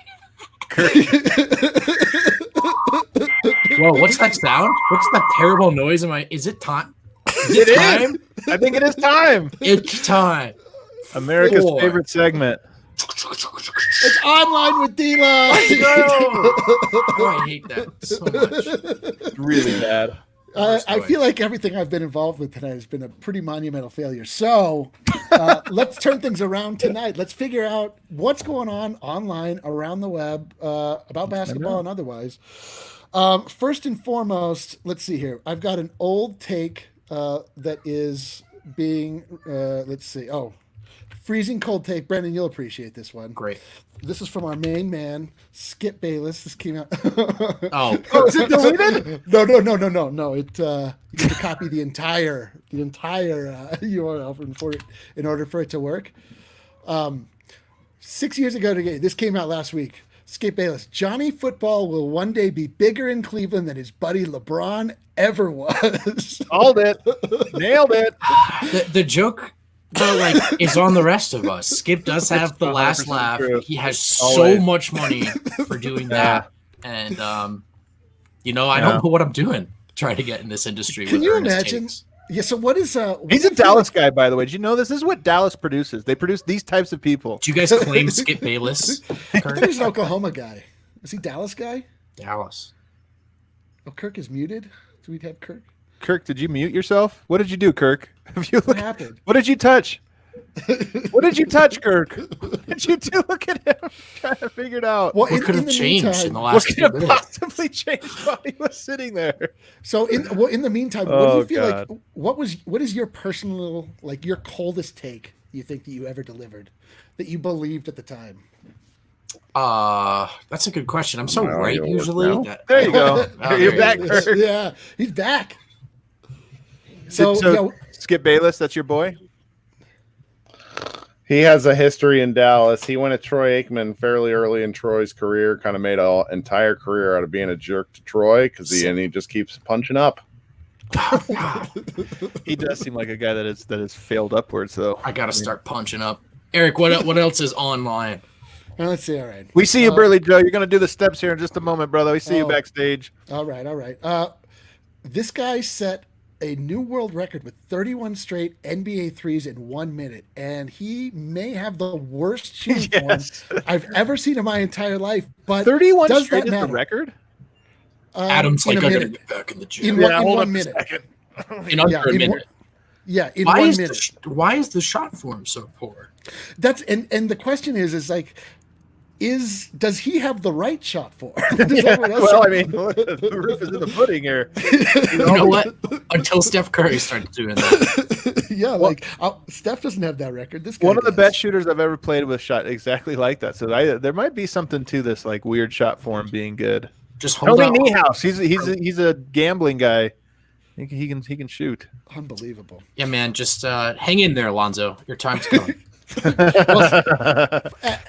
Whoa, what's that sound? What's that terrible noise? Is it time? it time? is. I think it is time. It's time. America's Boy. favorite segment. it's online with D-Lo. Oh, I hate that so much. Really bad. I feel like everything I've been involved with tonight has been a pretty monumental failure. So let's turn things around tonight. Let's figure out what's going on online, around the web, about basketball and otherwise. First and foremost, let's see here. I've got an old take that is being, let's see. Oh, freezing cold take. Brendan, you'll appreciate this one. Great. This is from our main man, Skip Bayless. This came out. Oh, Is it deleted? No. It you need to copy the entire URL in order for it to work. 6 years ago today, this came out last week. Skip Bayless. Johnny Football will one day be bigger in Cleveland than his buddy LeBron ever was. Called it. Nailed it. the joke though, like, is on the rest of us. Skip does have the last 100% laugh. true. He has so Always. much money for doing that, and I Yeah. don't know what I'm doing trying to get in this industry. Can with you earnest imagine? takes. Yeah. So what is He's a Dallas guy, by the way. Did you know this? This is what Dallas produces. They produce these types of people. Do you guys claim Skip Bayless? I Kirk? think he's an Oklahoma guy. Is he Dallas guy? Dallas. Oh, Kirk is muted. Do we have Kirk? Kirk, did you mute yourself? What did you do, Kirk? Have you What happened? What did you touch? What did you touch, Kirk? What did you do? Look at him trying to figure it out. Well, What could have the changed meantime- in the What last could 2 have minutes? possibly changed while he was sitting there? So in the meantime, what do Oh, you feel God. like? What is your personal, like, your coldest take you think that you ever delivered that you believed at the time? That's a good question. I'm so No, right you'll usually. know. that- There you go. Oh, You're there back, it is. Kirk. Yeah, he's back. So, So Skip Bayless, that's your boy? He has a history in Dallas. He went to Troy Aikman fairly early in Troy's career, kind of made an entire career out of being a jerk to Troy because he just keeps punching up. He does seem like a guy that is failed upwards, though. I gotta start punching up. Eric, what else is online? let's see. All right. We see you, Burley Joe. You're going to do the steps here in just a moment, brother. We see you Oh. backstage. All right. This guy set a new world record with 31 straight NBA threes in 1 minute, and he may have the worst shooting Yes. form I've ever seen in my entire life. But 31 does straight that is the matter? record? Adam's In like, a I gotta minute. get back in the gym. In hold one up a minute. second. In under a in minute. one- Yeah, in Why 1 is minute. why is the shot form so poor? That's and the question is like, does he have the right shot for? Does everyone else Well, I have- mean, the proof is in the pudding here. You know what? Until Steph Curry started doing that. yeah, like Steph doesn't have that record. This guy One of the does. best shooters I've ever played with shot exactly like that. So there might be something to this like weird shot form being good. Just hold Tony out. Niehaus, he's a gambling guy. He can shoot. Unbelievable. Yeah, man. Just hang in there, Alonzo. Your time's coming.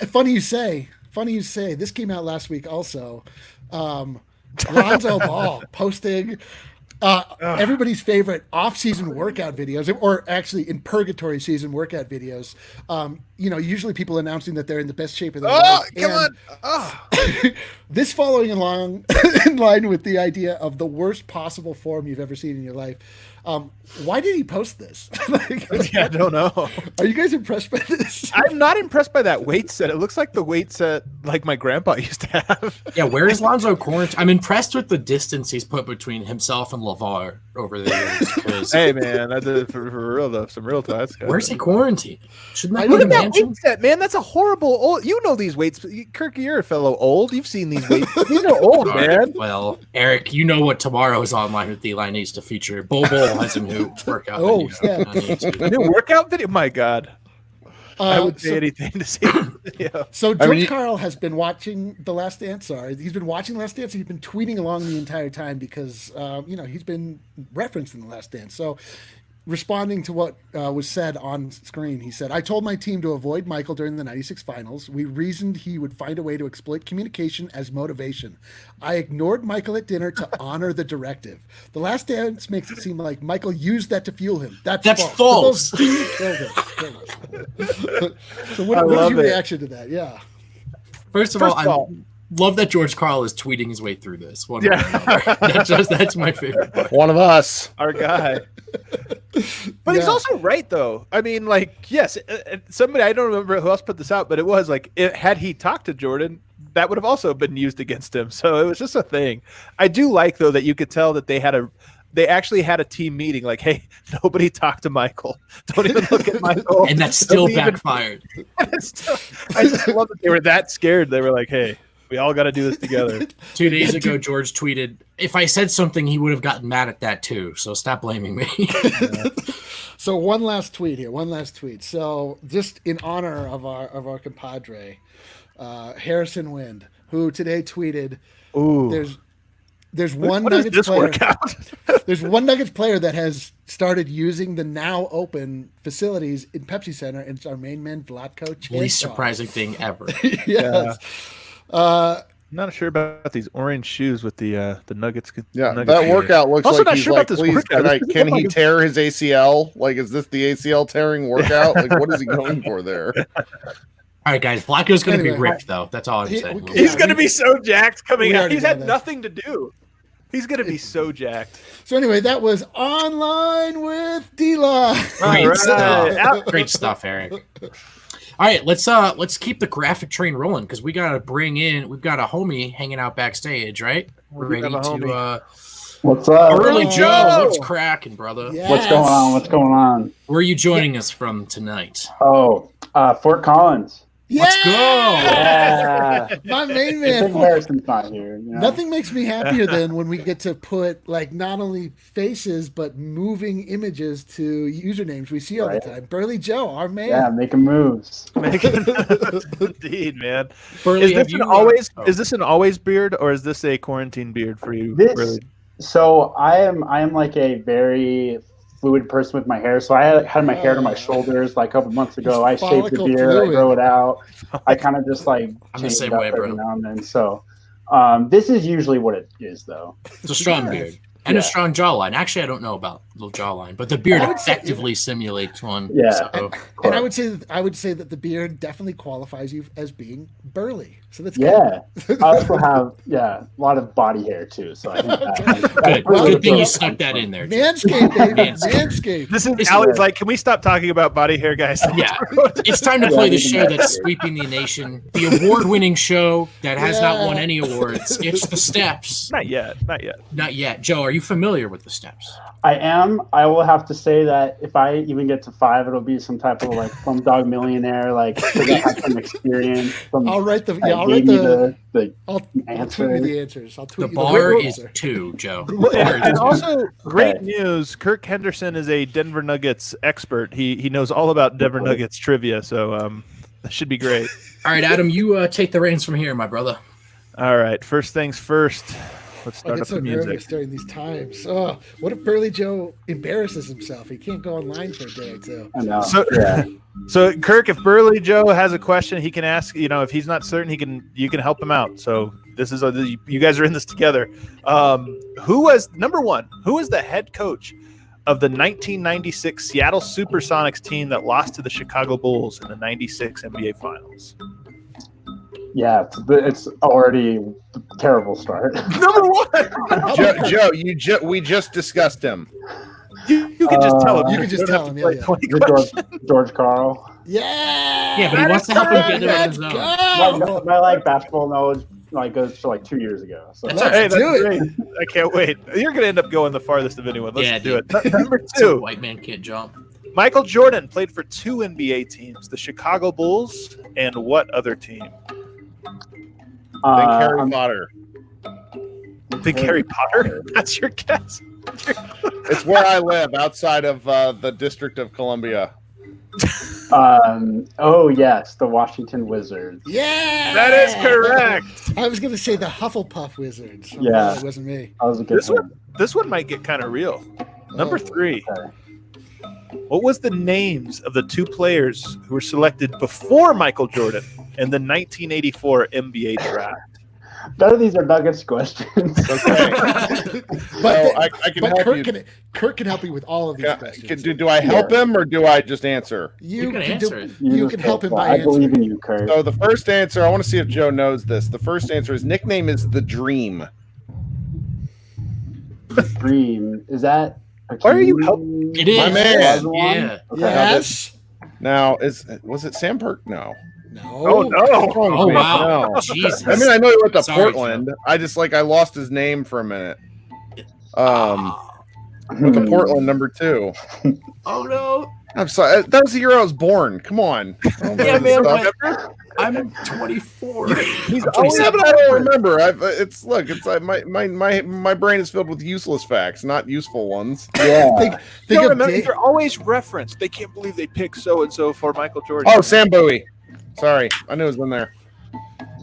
Funny you say. This came out last week also. Lonzo Ball posting everybody's favorite off-season workout videos, or actually in purgatory season workout videos. Usually people announcing that they're in the best shape of their life. Come And on. Oh. this following along in line with the idea of the worst possible form you've ever seen in your life. Why did he post this? Yeah, I don't know. Are you guys impressed by this? I'm not impressed by that weight set. It looks like the weight set like my grandpa used to have. Yeah, where is Lonzo quarantine? I'm impressed with the distance he's put between himself and LeVar over the years. 'cause Hey man, I did it for real though. Some real time. where's he quarantined? Shouldn't that Look be at the that mansion? weight set, man. That's a horrible old. You know these weights, Kirk. You're a fellow old. You've seen these weights. These are old, All right, man. well, Eric, you know what tomorrow's Online with Eli needs to feature. Bull has a new workout Oh, video yeah. on YouTube. New workout video. My God, I would pay so- anything to see the video. So George mean, Karl has been watching The Last Dance. Sorry, he's been watching The Last Dance. He's been tweeting along the entire time because he's been referenced in The Last Dance. So, responding to what was said on screen, he said, "I told my team to avoid Michael during the '96 finals. We reasoned he would find a way to exploit communication as motivation. I ignored Michael at dinner to honor the directive. The Last Dance makes it seem like Michael used that to fuel him. That's false. The Bulls killed him. So, what I was love your it. reaction to that? Yeah." First of all, I love that George Karl is tweeting his way through this. One way or another. That's my favorite part. One of us. Our guy. But he's Yeah. also right, though. I mean, like, yes, somebody, I don't remember who else put this out, but it was like, had he talked to Jordan, that would have also been used against him. So it was just a thing. I do like, though, that you could tell that they actually had a team meeting. Like, hey, nobody talk to Michael. Don't even look at Michael. And that still Don't even- backfired. I just love that they were that scared. They were like, hey, we all got to do this together. 2 days ago, George tweeted, "If I said something, he would have gotten mad at that too. So stop blaming me." So one last tweet here. So just in honor of our compadre, Harrison Wind, who today tweeted, Ooh. There's one What does Nuggets this player. work out? There's one Nuggets player that has started using the now open facilities in Pepsi Center, and it's our main man Vlatko Čančar. Least surprising thing ever. Yes. I'm not sure about these orange shoes with the Nuggets. Yeah, Nuggets that gear. workout looks Also like not he's sure like, about this please, workout. can he tear his ACL? Like, is this the ACL tearing workout? Like, what is he going for there? All right, guys. Flacco's going to be Anyway. ripped, though. That's all I'm saying. He's Yeah, going to be so jacked coming we out. already He's know had that. nothing to do. He's going to be so jacked. So anyway, that was Online with D-Law. Great All right. stuff. Out. Great stuff, Eric. All right, let's keep the graphic train rolling because we've got a homie hanging out backstage, right? We're We ready have a to homie. What's up? Early Oh. Joe, what's cracking, brother? Yes. What's going on? What's going on? Where are you joining us from tonight? Oh, Fort Collins. Let's go. Yeah. My main I think man. Harrison's not here. You know? Nothing makes me happier than when we get to put like not only faces but moving images to usernames we see all Right. the time. Burly Joe, our man. Yeah, making moves. Indeed, man. Burley, Is this an always beard or is this a quarantine beard for you? This, Really? so I am like a very fluid person with my hair. So I had my hair to my shoulders like a couple months ago. I shaved the follicle beard, fluid. I grow it out. I kind of just like I'm the change same it up way, every bro. now and then. So this is usually what it is, though. It's a strong beard. and Yeah. a strong jawline. Actually, I don't know about the jawline, but the beard I would say- effectively simulates one. Yeah. So. And I would say that the beard definitely qualifies you as being burly. So that's Yeah. good. I also have a lot of body hair too. So I think Good. Well, Good thing you well, snuck that in there. Joe. Manscaped, baby. Manscaped. Manscaped. This is It's- Allie's like, can we stop talking about body hair, guys? Yeah, it's time to Yeah, play the we can show do that. that's sweeping the nation, the award-winning show that has not won any awards. It's The Steps. Not yet. Not yet. Not yet. Joe, are you familiar with The Steps? I am. I will have to say that if I even get to 5, it'll be some type of like Slumdog Millionaire, like because I have some experience. I'll write the that I'll gave write me the I'll tweet you answer. the answers. I'll The tweet you bar the is 2, Joe. The Well, bar is and 2. also, great Okay. news. Kirk Henderson is a Denver Nuggets expert. He knows all about Denver Nuggets trivia, so that should be great. All right, Adam, you take the reins from here, my brother. All right, first things first. Let's I start get up so the nervous music. during these times. Oh, what if Burly Joe embarrasses himself? He can't go online for a day or two. I know. So- yeah. So, Kirk, if Burley Joe has a question, he can ask. If he's not certain, you can help him out. So this is you guys are in this together. Who was number one? Who was the head coach of the 1996 Seattle SuperSonics team that lost to the Chicago Bulls in the '96 NBA Finals? Yeah, it's already a terrible start. Number one. Joe, we just discussed him. You can just tell him. You can just don't tell have him, to yeah, play yeah. 20 George, questions. George Carl. Yeah. Yeah, but he That wants is to help him correct. get it on Let's his own. go. My basketball knowledge goes to 2 years ago. So That's all Hey, right. that's do it. great. I can't wait. You're going to end up going the farthest of anyone. Let's Yeah, do dude. it. Number So two. white man can't jump. Michael Jordan played for 2 NBA teams, the Chicago Bulls and what other team? Think Harry I'm- Potter. Think Harry Potter? That's your guess. It's where I live, outside of the District of Columbia. oh yes, the Washington Wizards. Yeah. That is correct. I was going to say the Hufflepuff Wizards. Oh, Yeah. no, it wasn't me. That was a good This one. This one might get kind of real. Number Oh. 3. Okay. What was the names of the 2 players who were selected before Michael Jordan in the 1984 NBA draft? None of these are Nuggets questions. Okay. But, I can but help Kirk you. can help you with all of these questions. Do I help him or do I just answer? You can answer it. You can help him by I believe answering. in you, Kurt. So the first answer, I want to see if Joe knows this. The first answer, his nickname is the Dream. Dream is that? Why are you It is. My man. Yeah. Okay. Yes. Now, was it Sam Perk? No. No. Oh, no. What's wrong with Oh me? wow. No. Jesus. I mean, I know he went to Sorry, Portland. I lost his name for a minute. Ah. Went to Portland, number 2. Oh no. I'm sorry. That was the year I was born. Come on. I don't know Yeah, this man. stuff. But I'm 24. He's I'm always 27. I don't remember. It's my brain is filled with useless facts, not useful ones. Yeah. Think You don't of remember, Dave. you're always referenced. They can't believe they picked so and so for Michael Jordan. Oh, Sam Bowie. Sorry, I knew it was in there.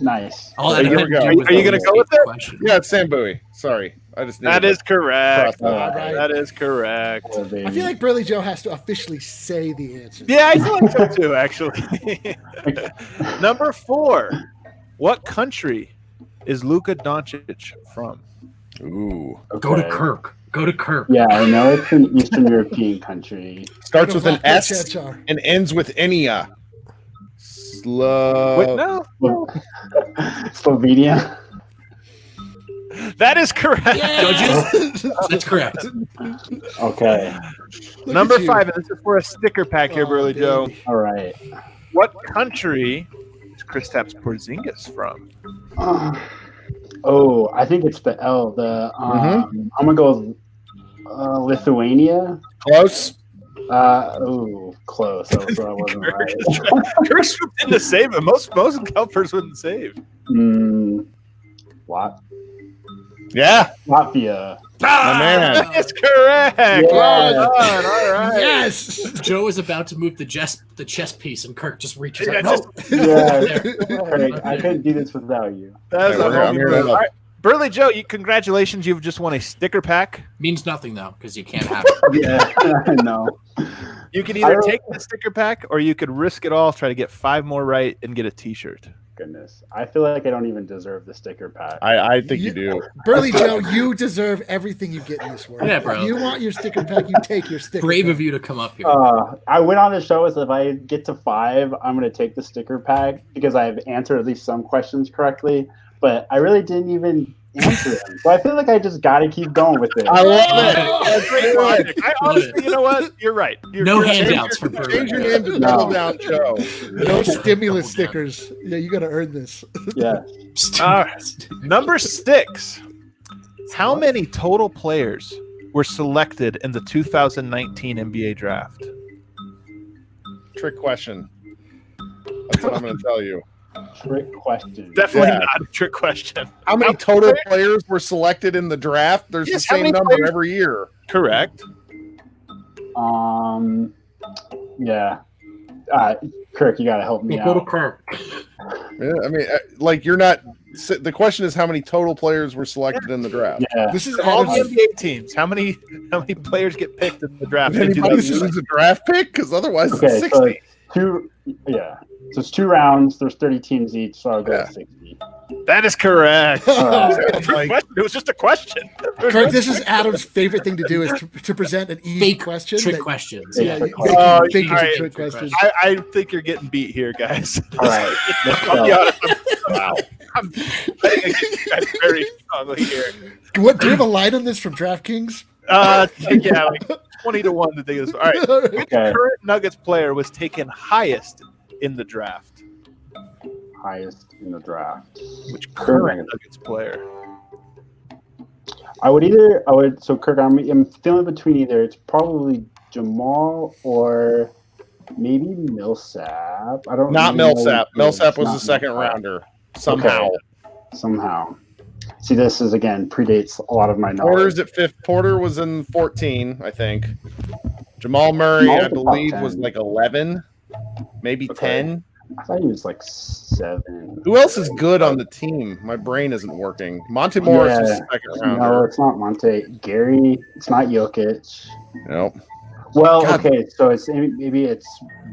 Nice. All Here we go. Are you gonna go with it? Question. Yeah, it's Sam Bowie. Sorry, I just That needed is correct. All right. That is correct. Poor baby. I feel like Burly Joe has to officially say the answer. Yeah, I feel like so too, actually. Number 4. What country is Luka Doncic from? Ooh, Go to Okay. Kirk. Go to Kirk. Yeah, I know it's an Eastern European country. starts with an S Chachar. and ends with Enia. Wait, no. Slovenia. That is correct. Judges? That's correct. Okay. Look Number at you. 5, and this is for a sticker pack here, Oh, Burley Joe. baby. All right. What country is Kristaps Porzingis from? Oh, I think it's the L. I'm gonna go with Lithuania. Close. Close. That wasn't right. Kirk swooped in to save him. Most golfers wouldn't save. What? Yeah, Latvia. my man. That's correct. Yeah. Well done. All right. Yes. Joe is about to move the chess piece, and Kirk just reaches Yeah, out. just- No. Yeah, There. Craig, I couldn't do this without you. That's Hey, a I'm homie here to move. help. All right. Burley Joe, congratulations. You've just won a sticker pack. Means nothing though, because you can't have it. Yeah, I know. You can I either don't- take the sticker pack or you could risk it all, try to get 5 more right, and get a T-shirt. goodness. I feel like I don't even deserve the sticker pack. I think you do. Burley Joe, you deserve everything you get in this world. Yeah, bro. If you want your sticker pack, you take your sticker Brave pack. of you to come up here. I went on the show as if I get to 5, I'm going to take the sticker pack because I've answered at least some questions correctly, but I really didn't even answer them. So I feel like I just got to keep going with it. I love it. That's great logic. I honestly, you know what? You're right. No handouts for Change your Burley. name to Double Down Joe. No stimulus stickers. Yeah, you got to earn this. Yeah. All right. Number 6. How many total players were selected in the 2019 NBA draft? Trick question. That's what I'm going to tell you. Trick question. Definitely Yeah. not a trick question. How many total players were selected in the draft? There's Yes, the how same many number players? every year. Correct. Yeah. Kirk, you got to help me out. Yeah, I mean, like you're not. The question is how many total players were selected in the draft. Yeah. This is All the Adam's, NBA teams. How many players get picked in the draft? Did anybody this is- lose a draft pick? Because otherwise Okay, it's 60. so so it's 2 rounds. There's 30 teams each, so I'll go Yeah. 60. That is correct. Alright. It was just a question. Kirk, this is Adam's favorite thing to do is to present an easy Fake question. trick that- questions. Yeah, Yeah. you Oh, think it's alright. a trick question. I think you're getting beat here, guys. All right. Let's I'll be go. honest. Wow. I'm betting against you guys very strongly here. What, do you have a line on this from DraftKings? Yeah, like 20 to 1 to think of this. All right. Which Okay. current Nuggets player was taken highest in the draft? Highest in the draft. Which Current current Nuggets player? So Kirk, I'm feeling between it's probably Jamal or maybe Millsap. I don't Not really know. Millsap. Millsap was Not the second Millsap. rounder. Somehow. Okay. Somehow. See, this is again predates a lot of my knowledge. Porter's at 5th. Porter was in 14, I think. Jamal Murray, Jamal's I the top believe, 10. was like 11, maybe Okay. 10. I thought he was like 7. Who else is good on the team? My brain isn't working. Monte Morris was the second No, rounder. it's not Monte. Gary. It's not Jokic. Nope. Well, God. okay, so maybe it's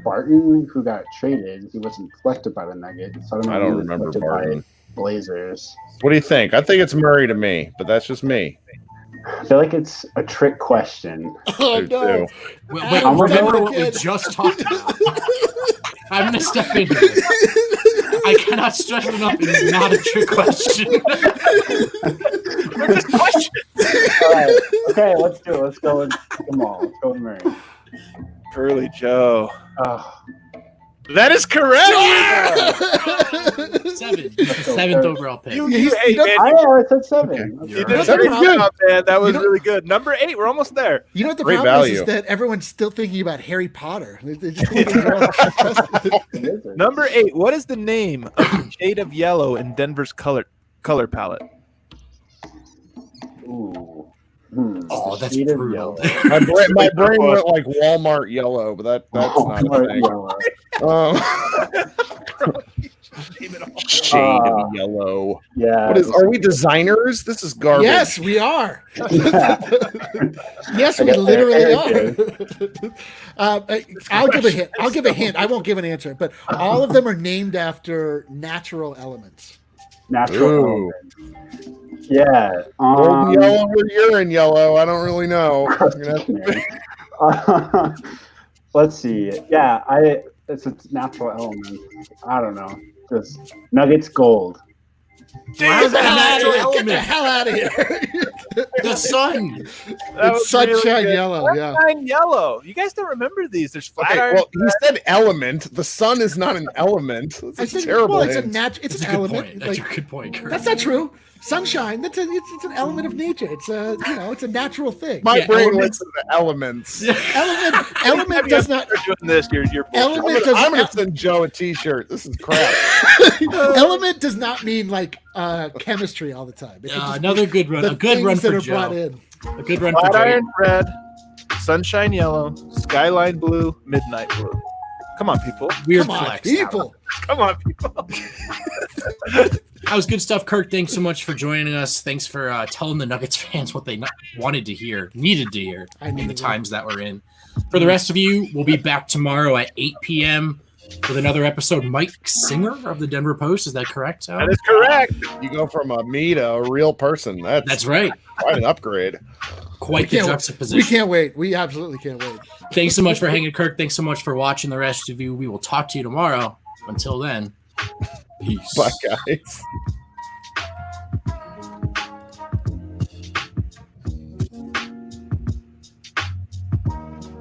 Barton who got traded. He wasn't selected by the Nuggets. So I know don't who was remember selected by Barton. Blazers. What do you think? I think it's Murray to me, but that's just me. I feel like it's a trick question. Oh, I do no. too. Wait, I'm gonna remember go what we again. just talked about. I'm going to step in here. I cannot stress enough. It is not a trick question. They're just questions. All right, okay, let's do it. Let's go with Jamal. Let's go with Murray. Burley Joe. Oh, That is correct. 7. Seventh overall pick. You, He's- hey, you know- man, I said 7. you You're did a right. great That's job, man. That was You know- really good. Number 8. We're almost there. You know what the Great problem value. is that everyone's still thinking about Harry Potter. They just think they're all- Number 8. What is the name of the shade of yellow in Denver's color palette? Ooh. Oh, that's Shade of brutal. yellow. My brain went like Walmart yellow, but that's not a Walmart thing. yellow. Shade of yellow. Yeah. What is? Are we designers? This is garbage. Yes, we are. Yeah. Yes, we Okay, literally okay. are. I'll give a hint. I'll give a hint. I won't give an answer, but all of them are named after natural elements. Natural. Ooh. element. Yeah. Golden yellow or urine yellow? I don't really know. Let's see. Yeah, it's a natural element. I don't know. Just Nuggets gold. Why is that a natural Get the element? hell out of here! The sun. That It's was sunshine really good. yellow. Yeah. Sunshine yellow. You guys don't remember these. There's flat Okay, iron. well, he said element. The sun is not an element. I That's a said, terrible well, it's a hint. it's That's an a good element. point. That's Like, a good point, Kurt. that's not true. Sunshine. It's an element of nature. It's a it's a natural thing. My Yeah, brain elements- went to the elements. Element does not. You're doing this. You're Element I'm does gonna not. send Joe a T-shirt. This is crap. Element does not mean like chemistry all the time. It just Another good run. the A good run things that for are brought Joe. in. A good run for flat Joe. iron red, sunshine yellow, skyline blue, midnight blue. Come on, people. Weird Come on, flex. people. Come on, people. That was good stuff, Kirk. Thanks so much for joining us. Thanks for telling the Nuggets fans what they wanted to hear, needed to hear I in the needed times that we're in. For the rest of you, we'll be back tomorrow at 8 p.m. with another episode. Mike Singer of the Denver Post. Is that correct? That is correct. You go from a me to a real person. That's right. Quite an upgrade. Quite the juxtaposition. We can't wait. We absolutely can't wait. Thanks so much for hanging, Kirk. Thanks so much for watching. The rest of you, we will talk to you tomorrow. Until then, peace. Bye, guys.